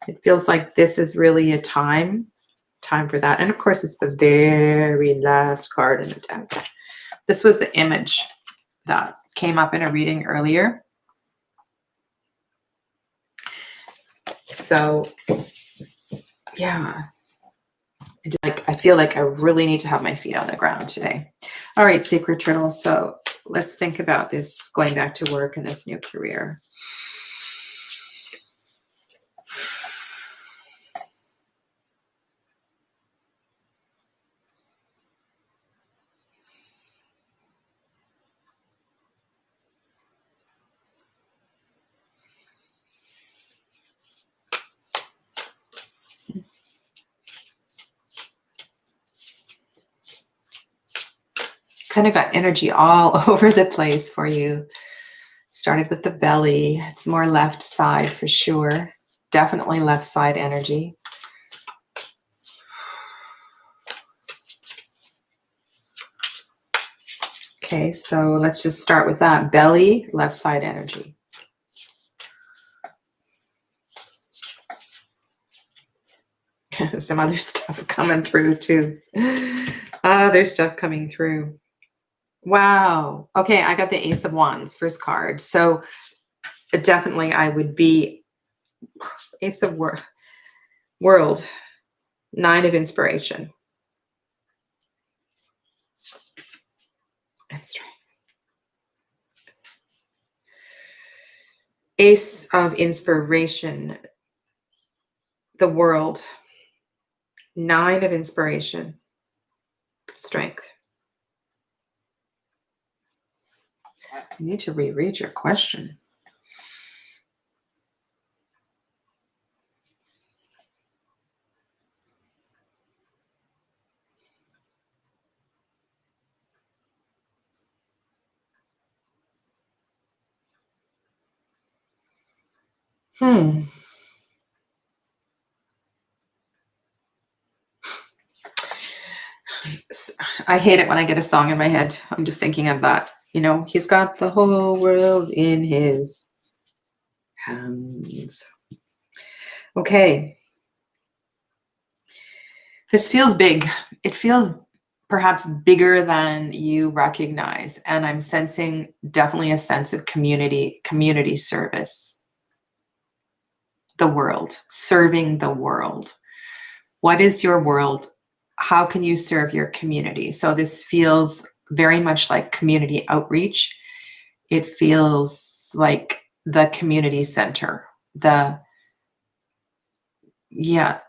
it feels like this is really a time for that. And of course, it's the very last card in the deck. This was the image that came up in a reading earlier. So yeah, I feel like I really need to have my feet on the ground today. All right, Sacred Turtle. So let's think about this going back to work and this new career. Kind of got energy all over the place for you. Started with the belly. It's more left side for sure. Definitely left side energy. Okay, so let's just start with that. Belly, left side energy. Some other stuff coming through too. Other stuff coming through. Wow. Okay, I got the Ace of Wands, first card. So definitely I would be Ace of World, Nine of Inspiration. And Strength. Ace of Inspiration, the World, Nine of Inspiration, Strength. I need to reread your question. I hate it when I get a song in my head. I'm just thinking of that. You know, he's got the whole world in his hands. Okay. This feels big. It feels perhaps bigger than you recognize. And I'm sensing definitely a sense of community service. The world, serving the world. What is your world? How can you serve your community? So this feels very much like community outreach. It feels like the community center, the Yeah.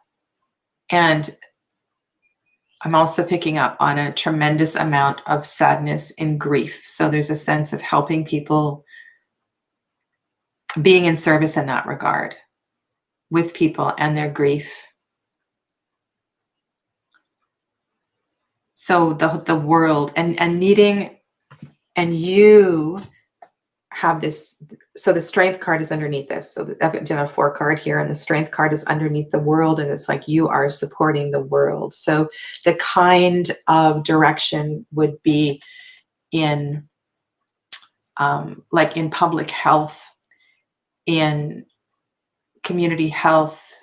And I'm also picking up on a tremendous amount of sadness and grief. So there's a sense of helping people, being in service in that regard with people and their grief. So the world and needing, and you have this. So the strength card is underneath this. So the 4 card here, and the strength card is underneath the world, and it's like you are supporting the world. So the kind of direction would be in like in public health, in community health,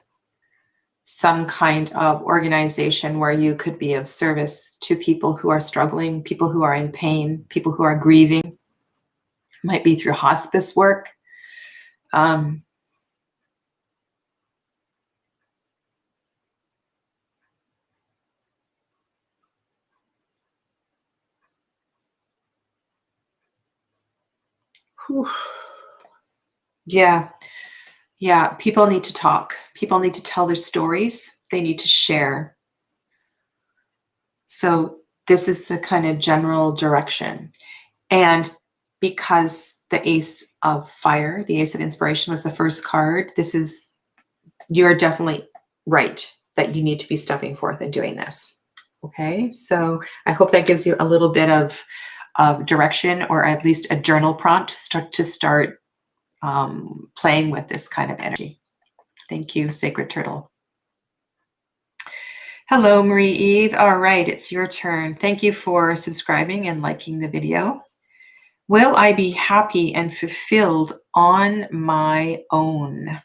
some kind of organization where you could be of service to people who are struggling, people who are in pain, people who are grieving. Might be through hospice work. Um, whew. Yeah. Yeah. People need to talk. People need to tell their stories. They need to share. So this is the kind of general direction. And because the Ace of Fire, the Ace of Inspiration was the first card, you're definitely right that you need to be stepping forth and doing this. Okay, so I hope that gives you a little bit of direction, or at least a journal prompt to start playing with this kind of energy. Thank you, Sacred Turtle. Hello, Marie Eve. All right, it's your turn. Thank you for subscribing and liking the video. Will I be happy and fulfilled on my own?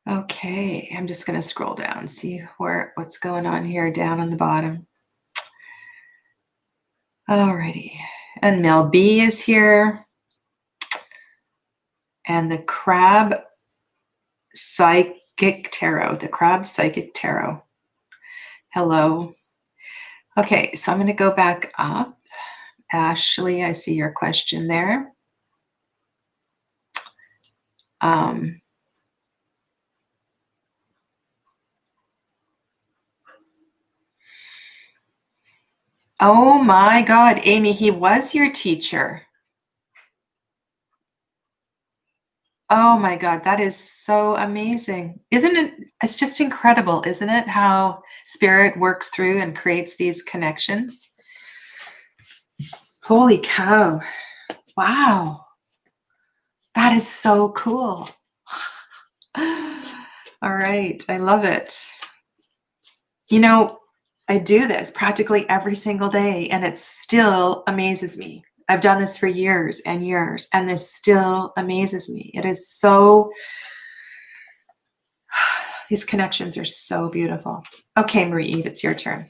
Okay, I'm just going to scroll down, see what's going on here down on the bottom. Alrighty, and Mel B is here, and the Crab Psychic Tarot, Hello. Okay, so I'm going to go back up. Ashley, I see your question there. Oh my God, Amy, he was your teacher. Oh my God, that is so amazing. Isn't it? It's just incredible, isn't it? How spirit works through and creates these connections. Holy cow. Wow. That is so cool. All right. I love it. You know, I do this practically every single day, and it still amazes me. I've done this for years and years, and this still amazes me. It is so, these connections are so beautiful. Okay, Marie Eve, it's your turn.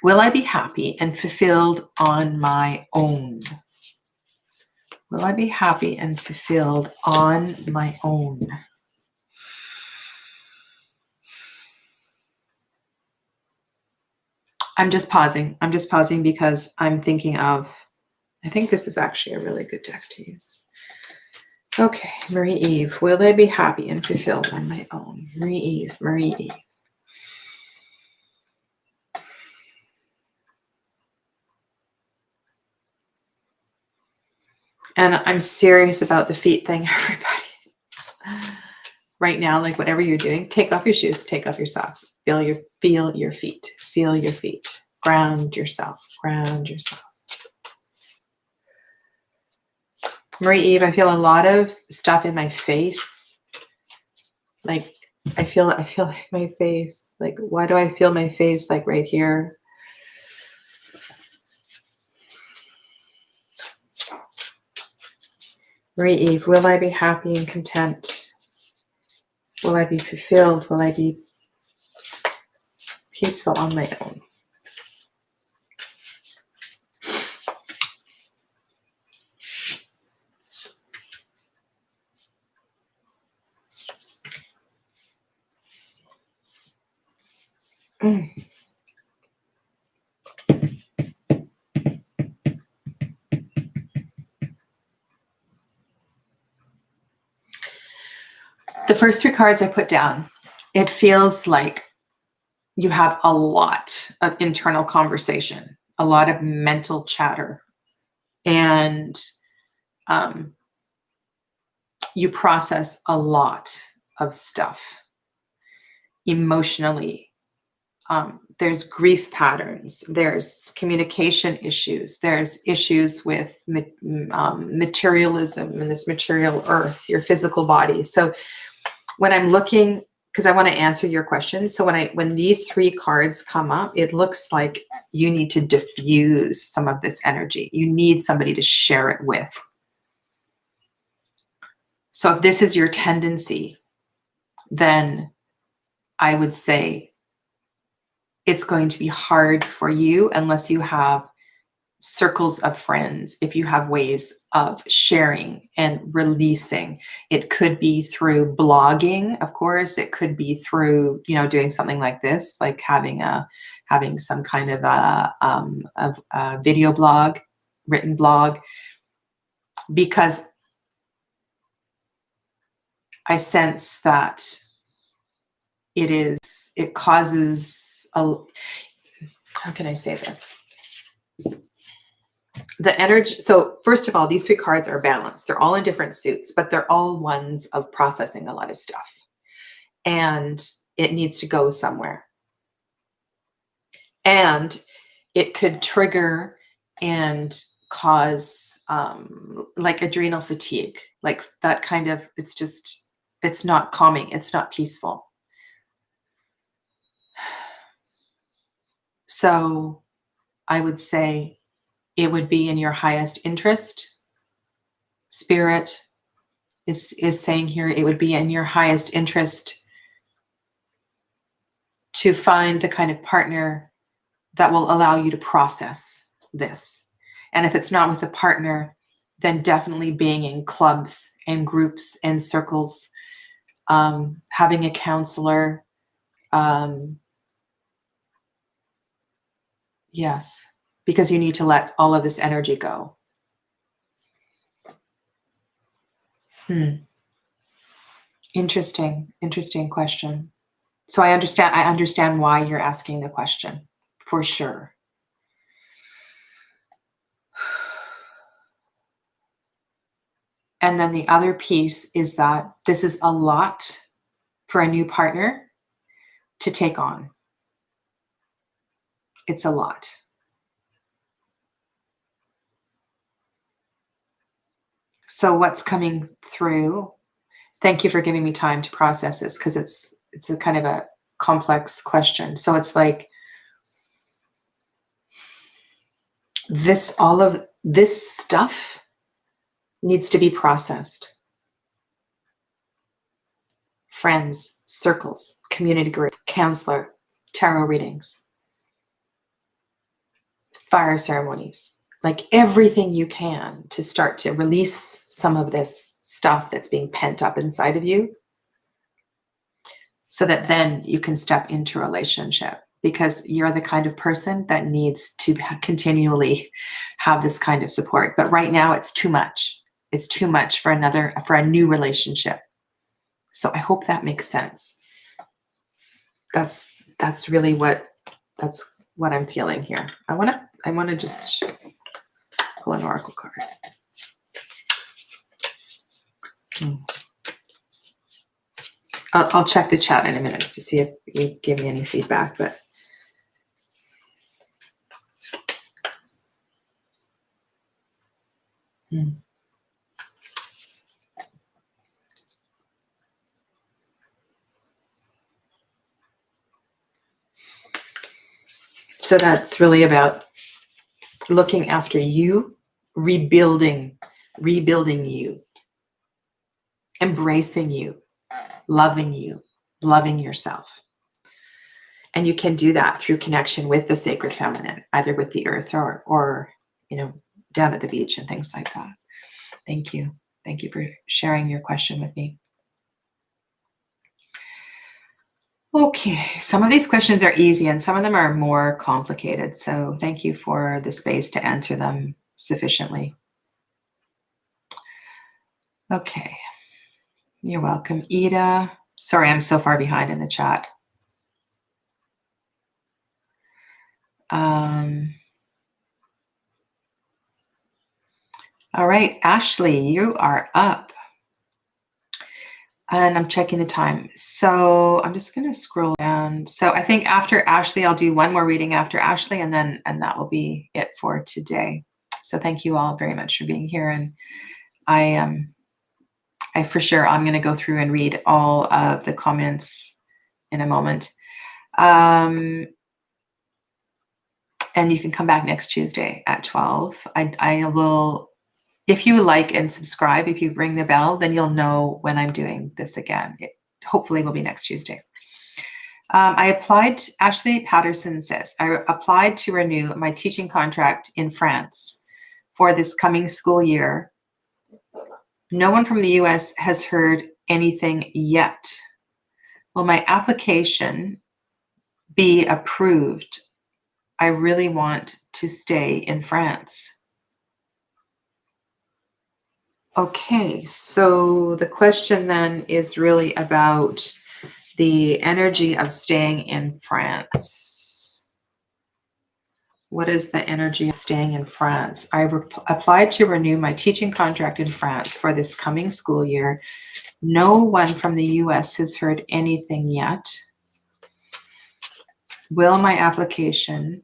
Will I be happy and fulfilled on my own? Will I be happy and fulfilled on my own? I'm just pausing. I'm just pausing because I'm thinking of, I think this is actually a really good deck to use. Okay, Marie Eve, will I be happy and fulfilled on my own? Marie Eve, Marie Eve. And I'm serious about the feet thing, everybody. Right now, like whatever you're doing, take off your shoes, take off your socks, feel your feet, feel your feet, ground yourself, ground yourself. Marie Eve, I feel a lot of stuff in my face. Like I feel like my face, like why do I feel my face like right here? Marie Eve, will I be happy and content? Will I be fulfilled? Will I be peaceful on my own? The first three cards I put down, it feels like you have a lot of internal conversation, a lot of mental chatter, and you process a lot of stuff emotionally. There's grief patterns, there's communication issues, there's issues with materialism and this material earth, your physical body. So when I'm looking, because I want to answer your question, so when these three cards come up, it looks like you need to diffuse some of this energy. You need somebody to share it with. So if this is your tendency, then I would say it's going to be hard for you unless you have circles of friends, if you have ways of sharing and releasing. It could be through blogging, of course. It could be through, doing something like this, like having some kind of a video blog, written blog, because I sense that it causes how can I say this? The energy. So first of all, these three cards are balanced. They're all in different suits, but they're all ones of processing a lot of stuff. And it needs to go somewhere. And it could trigger and cause like adrenal fatigue, like that kind of, it's not calming. It's not peaceful. So I would say it would be in your highest interest. Spirit is saying here, it would be in your highest interest to find the kind of partner that will allow you to process this. And if it's not with a partner, then definitely being in clubs and groups and circles, having a counselor. Yes, because you need to let all of this energy go. Interesting question. So I understand why you're asking the question, for sure. And then the other piece is that this is a lot for a new partner to take on. It's a lot. So what's coming through? Thank you for giving me time to process this, because it's a kind of a complex question. So it's like all of this stuff needs to be processed. Friends, circles, community group, counselor, tarot readings, fire ceremonies, like everything you can to start to release some of this stuff that's being pent up inside of you, so that then you can step into a relationship, because you're the kind of person that needs to continually have this kind of support. But right now it's too much. It's too much for a new relationship. So I hope that makes sense. That's really what I'm feeling here. I want to just pull an oracle card. I'll check the chat in a minute just to see if you give me any feedback, but so that's really about looking after you, rebuilding you, embracing you, loving yourself. And you can do that through connection with the sacred feminine, either with the earth or down at the beach and things like that. Thank you. Thank you for sharing your question with me. Okay, some of these questions are easy and some of them are more complicated. So thank you for the space to answer them sufficiently. Okay. You're welcome. Ida. Sorry, I'm so far behind in the chat. All right, Ashley, you are up. And I'm checking the time. So I'm just going to scroll down. So I think after Ashley, I'll do one more reading after Ashley, and that will be it for today. So thank you all very much for being here. And I for sure, I'm going to go through and read all of the comments in a moment. And you can come back next Tuesday at 12. I will, if you like and subscribe, if you ring the bell, then you'll know when I'm doing this again. It hopefully will be next Tuesday. Ashley Patterson says, I applied to renew my teaching contract in France for this coming school year. No one from the US has heard anything yet. Will my application be approved? I really want to stay in France. Okay, so the question then is really about the energy of staying in France. What is the energy of staying in France? I applied to renew my teaching contract in France for this coming school year. No one from the US has heard anything yet. Will my application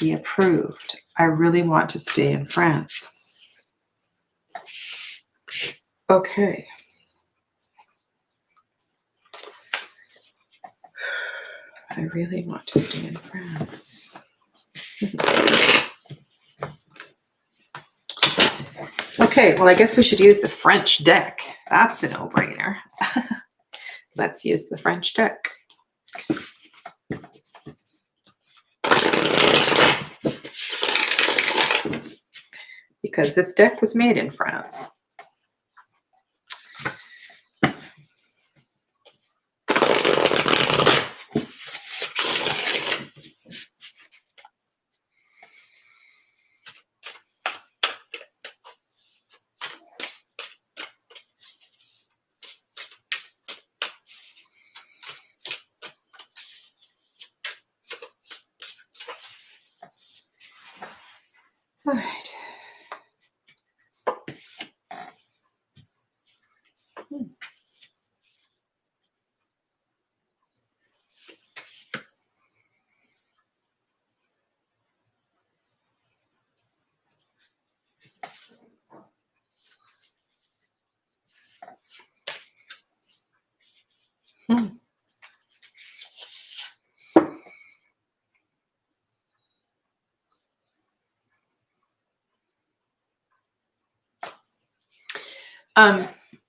be approved? I really want to stay in France. Okay. I really want to stay in France. Okay, well, I guess we should use the French deck. That's a no-brainer. Let's use the French deck. Because this deck was made in France. All right.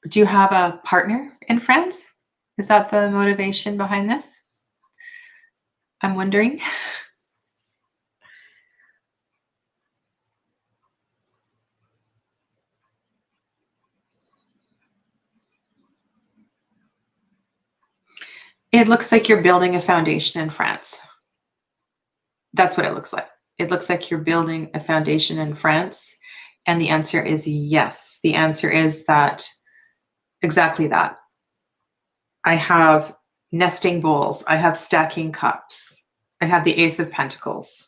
Do you have a partner in France? Is that the motivation behind this? I'm wondering. It looks like you're building a foundation in France. That's what it looks like. It looks like you're building a foundation in France. And the answer is yes. The answer is that exactly that. I have nesting bowls. I have stacking cups. I have the Ace of Pentacles.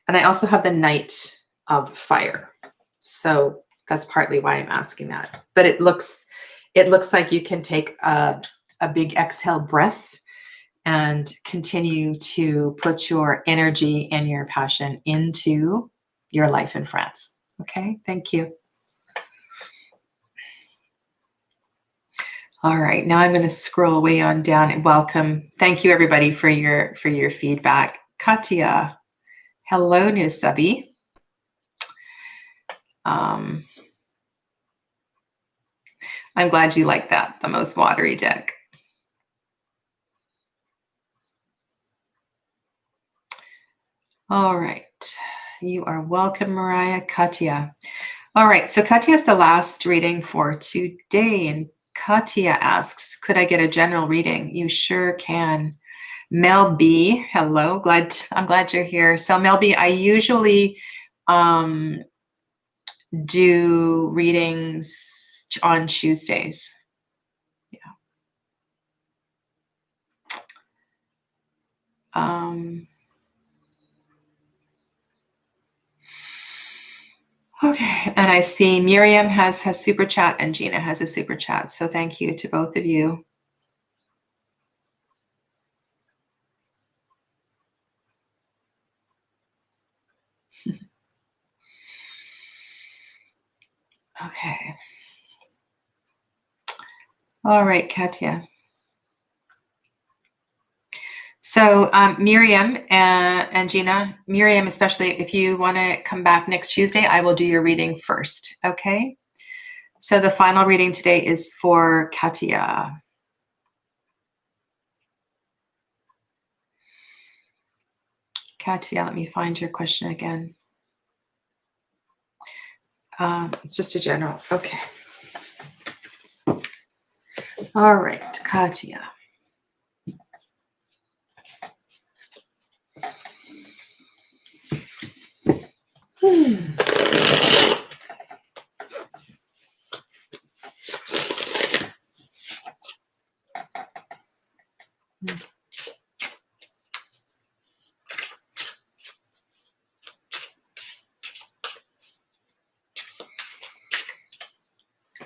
And I also have the Knight of Fire. So that's partly why I'm asking that. But it looks like you can take a big exhale breath and continue to put your energy and your passion into your life in France. Okay, thank you. All right, now I'm going to scroll way on down and welcome. Thank you everybody for your feedback. Katya, hello, new subby. I'm glad you like that, the most watery deck. All right, you are welcome, Mariah. Katya. All right, so Katya is the last reading for today, and Katya asks, could I get a general reading? You sure can. Mel B, hello, I'm glad you're here. So Mel B, I usually do readings on Tuesdays. Okay, and I see Miriam has super chat and Gina has a super chat. So thank you to both of you. Okay. All right, Katya. So Miriam and Gina, Miriam, especially if you want to come back next Tuesday, I will do your reading first. Okay. So the final reading today is for Katya. Katya, let me find your question again. It's just a general. Okay. All right, Katya.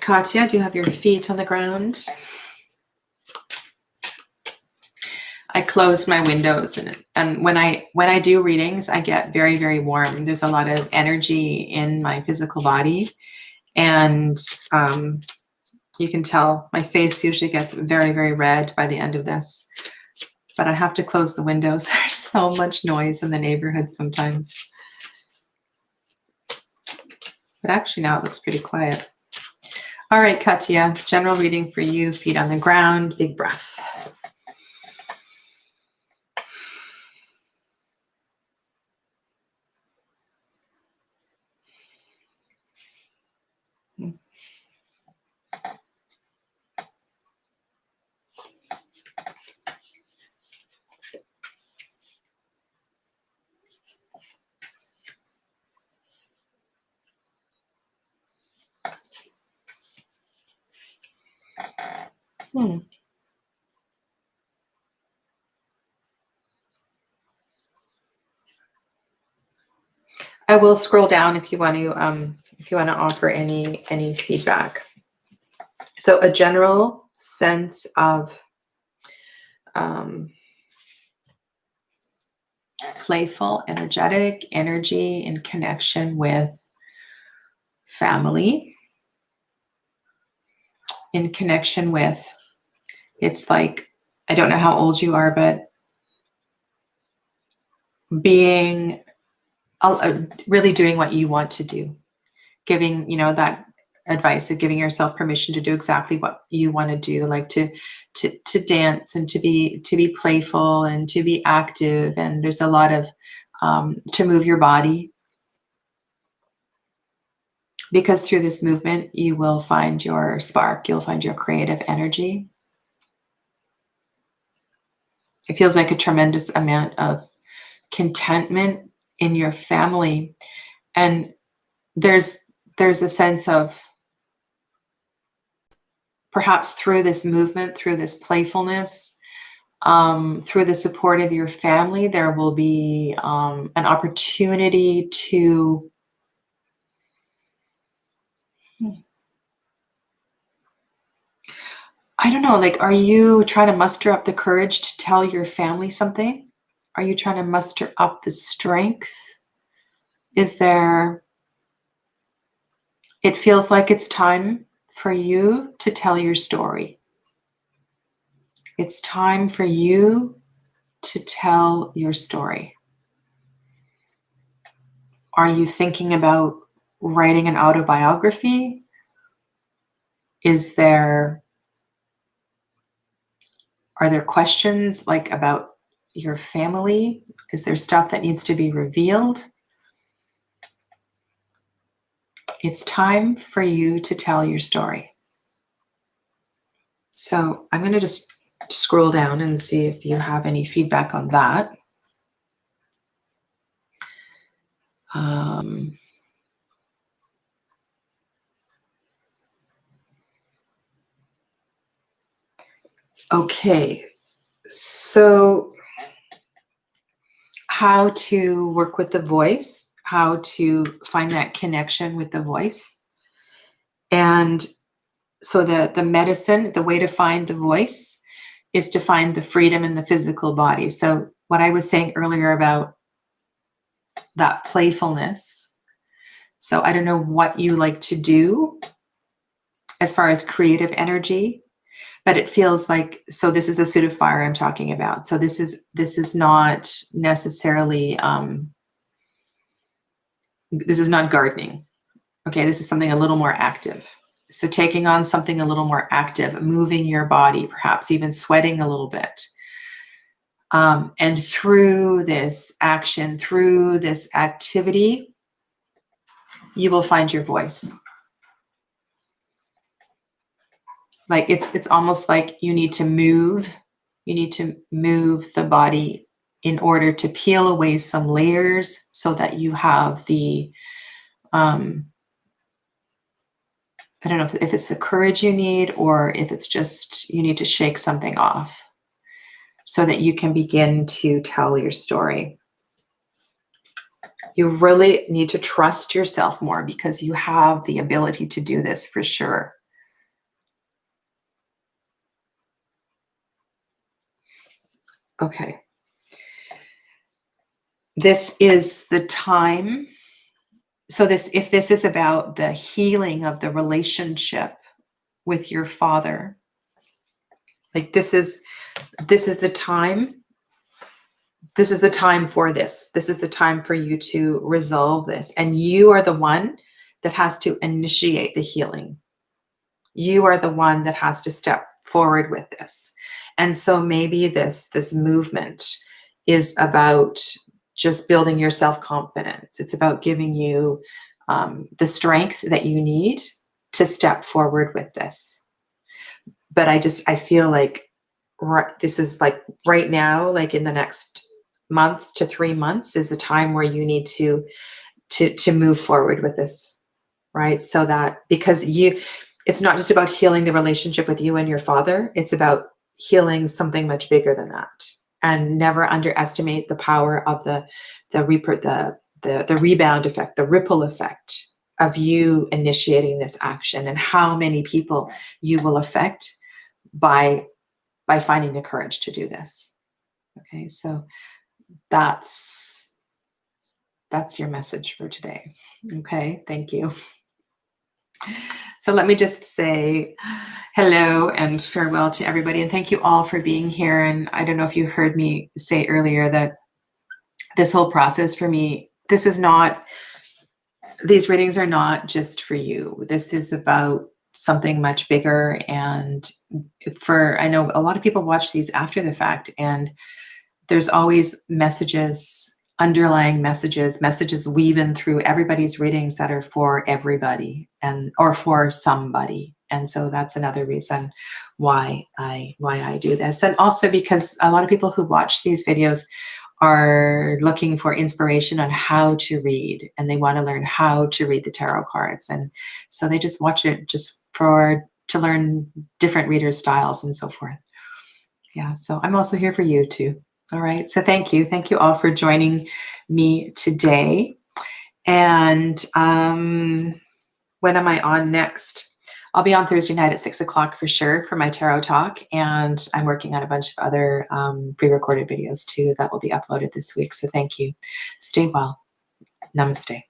Katya, do you have your feet on the ground? I closed my windows and when I do readings, I get very, very warm. There's a lot of energy in my physical body, and you can tell my face usually gets very, very red by the end of this. But I have to close the windows. There's so much noise in the neighborhood sometimes. But actually now it looks pretty quiet. All right, Katya, general reading for you, feet on the ground, big breath. I will scroll down if you want to offer any feedback. So a general sense of playful, energetic energy in connection with family, in connection with, it's like, I don't know how old you are, but being really doing what you want to do, giving, that advice of giving yourself permission to do exactly what you want to do, like to dance and to be playful and to be active. And there's a lot of to move your body, because through this movement you will find your spark, you'll find your creative energy. It feels like a tremendous amount of contentment in your family, and there's a sense of, perhaps through this movement, through this playfulness, through the support of your family, there will be an opportunity to I don't know, like, are you trying to muster up the courage to tell your family something? Are you trying to muster up the strength? Is there, it feels like it's time for you to tell your story. It's time for you to tell your story. Are you thinking about writing an autobiography? Are there questions like about your family? Is there stuff that needs to be revealed? It's time for you to tell your story. So I'm going to just scroll down and see if you have any feedback on that. Okay, so how to work with the voice, how to find that connection with the voice. And so the medicine, the way to find the voice is to find the freedom in the physical body. So what I was saying earlier about that playfulness. So I don't know what you like to do as far as creative energy, but it feels like, so this is a suit of fire I'm talking about. So this is not necessarily this is not gardening. Okay, this is something a little more active. So taking on something a little more active, moving your body, perhaps even sweating a little bit. And through this action, through this activity, you will find your voice. Like it's almost like you need to move the body in order to peel away some layers so that you have the I don't know if it's the courage you need or if it's just you need to shake something off so that you can begin to tell your story. You really need to trust yourself more because you have the ability to do this for sure. Okay. This is the time. So if this is about the healing of the relationship with your father, like this is the time. This is the time for this. This is the time for you to resolve this. And you are the one that has to initiate the healing. You are the one that has to step forward with this. And so maybe this movement is about just building your self-confidence. It's about giving you the strength that you need to step forward with this. But I feel like this is like right now, like in the next month to 3 months is the time where you need to move forward with this, right? So that because it's not just about healing the relationship with you and your father, it's about healing something much bigger than that. And never underestimate the power of the rebound effect, the ripple effect of you initiating this action and how many people you will affect by finding the courage to do this. Okay, so that's your message for today. Okay, thank you. So let me just say hello and farewell to everybody. And thank you all for being here. And I don't know if you heard me say earlier that this whole process for me, these readings are not just for you. This is about something much bigger. And I know a lot of people watch these after the fact, and there's always underlying messages weaving through everybody's readings that are for everybody or for somebody. And so that's another reason why I do this. And also because a lot of people who watch these videos are looking for inspiration on how to read, and they want to learn how to read the tarot cards. And so they just watch it just to learn different reader styles and so forth. Yeah, so I'm also here for you too. All right, so thank you. Thank you all for joining me today. And when am I on next? I'll be on Thursday night at 6 o'clock for sure for my tarot talk. And I'm working on a bunch of other pre-recorded videos too that will be uploaded this week. So thank you. Stay well. Namaste.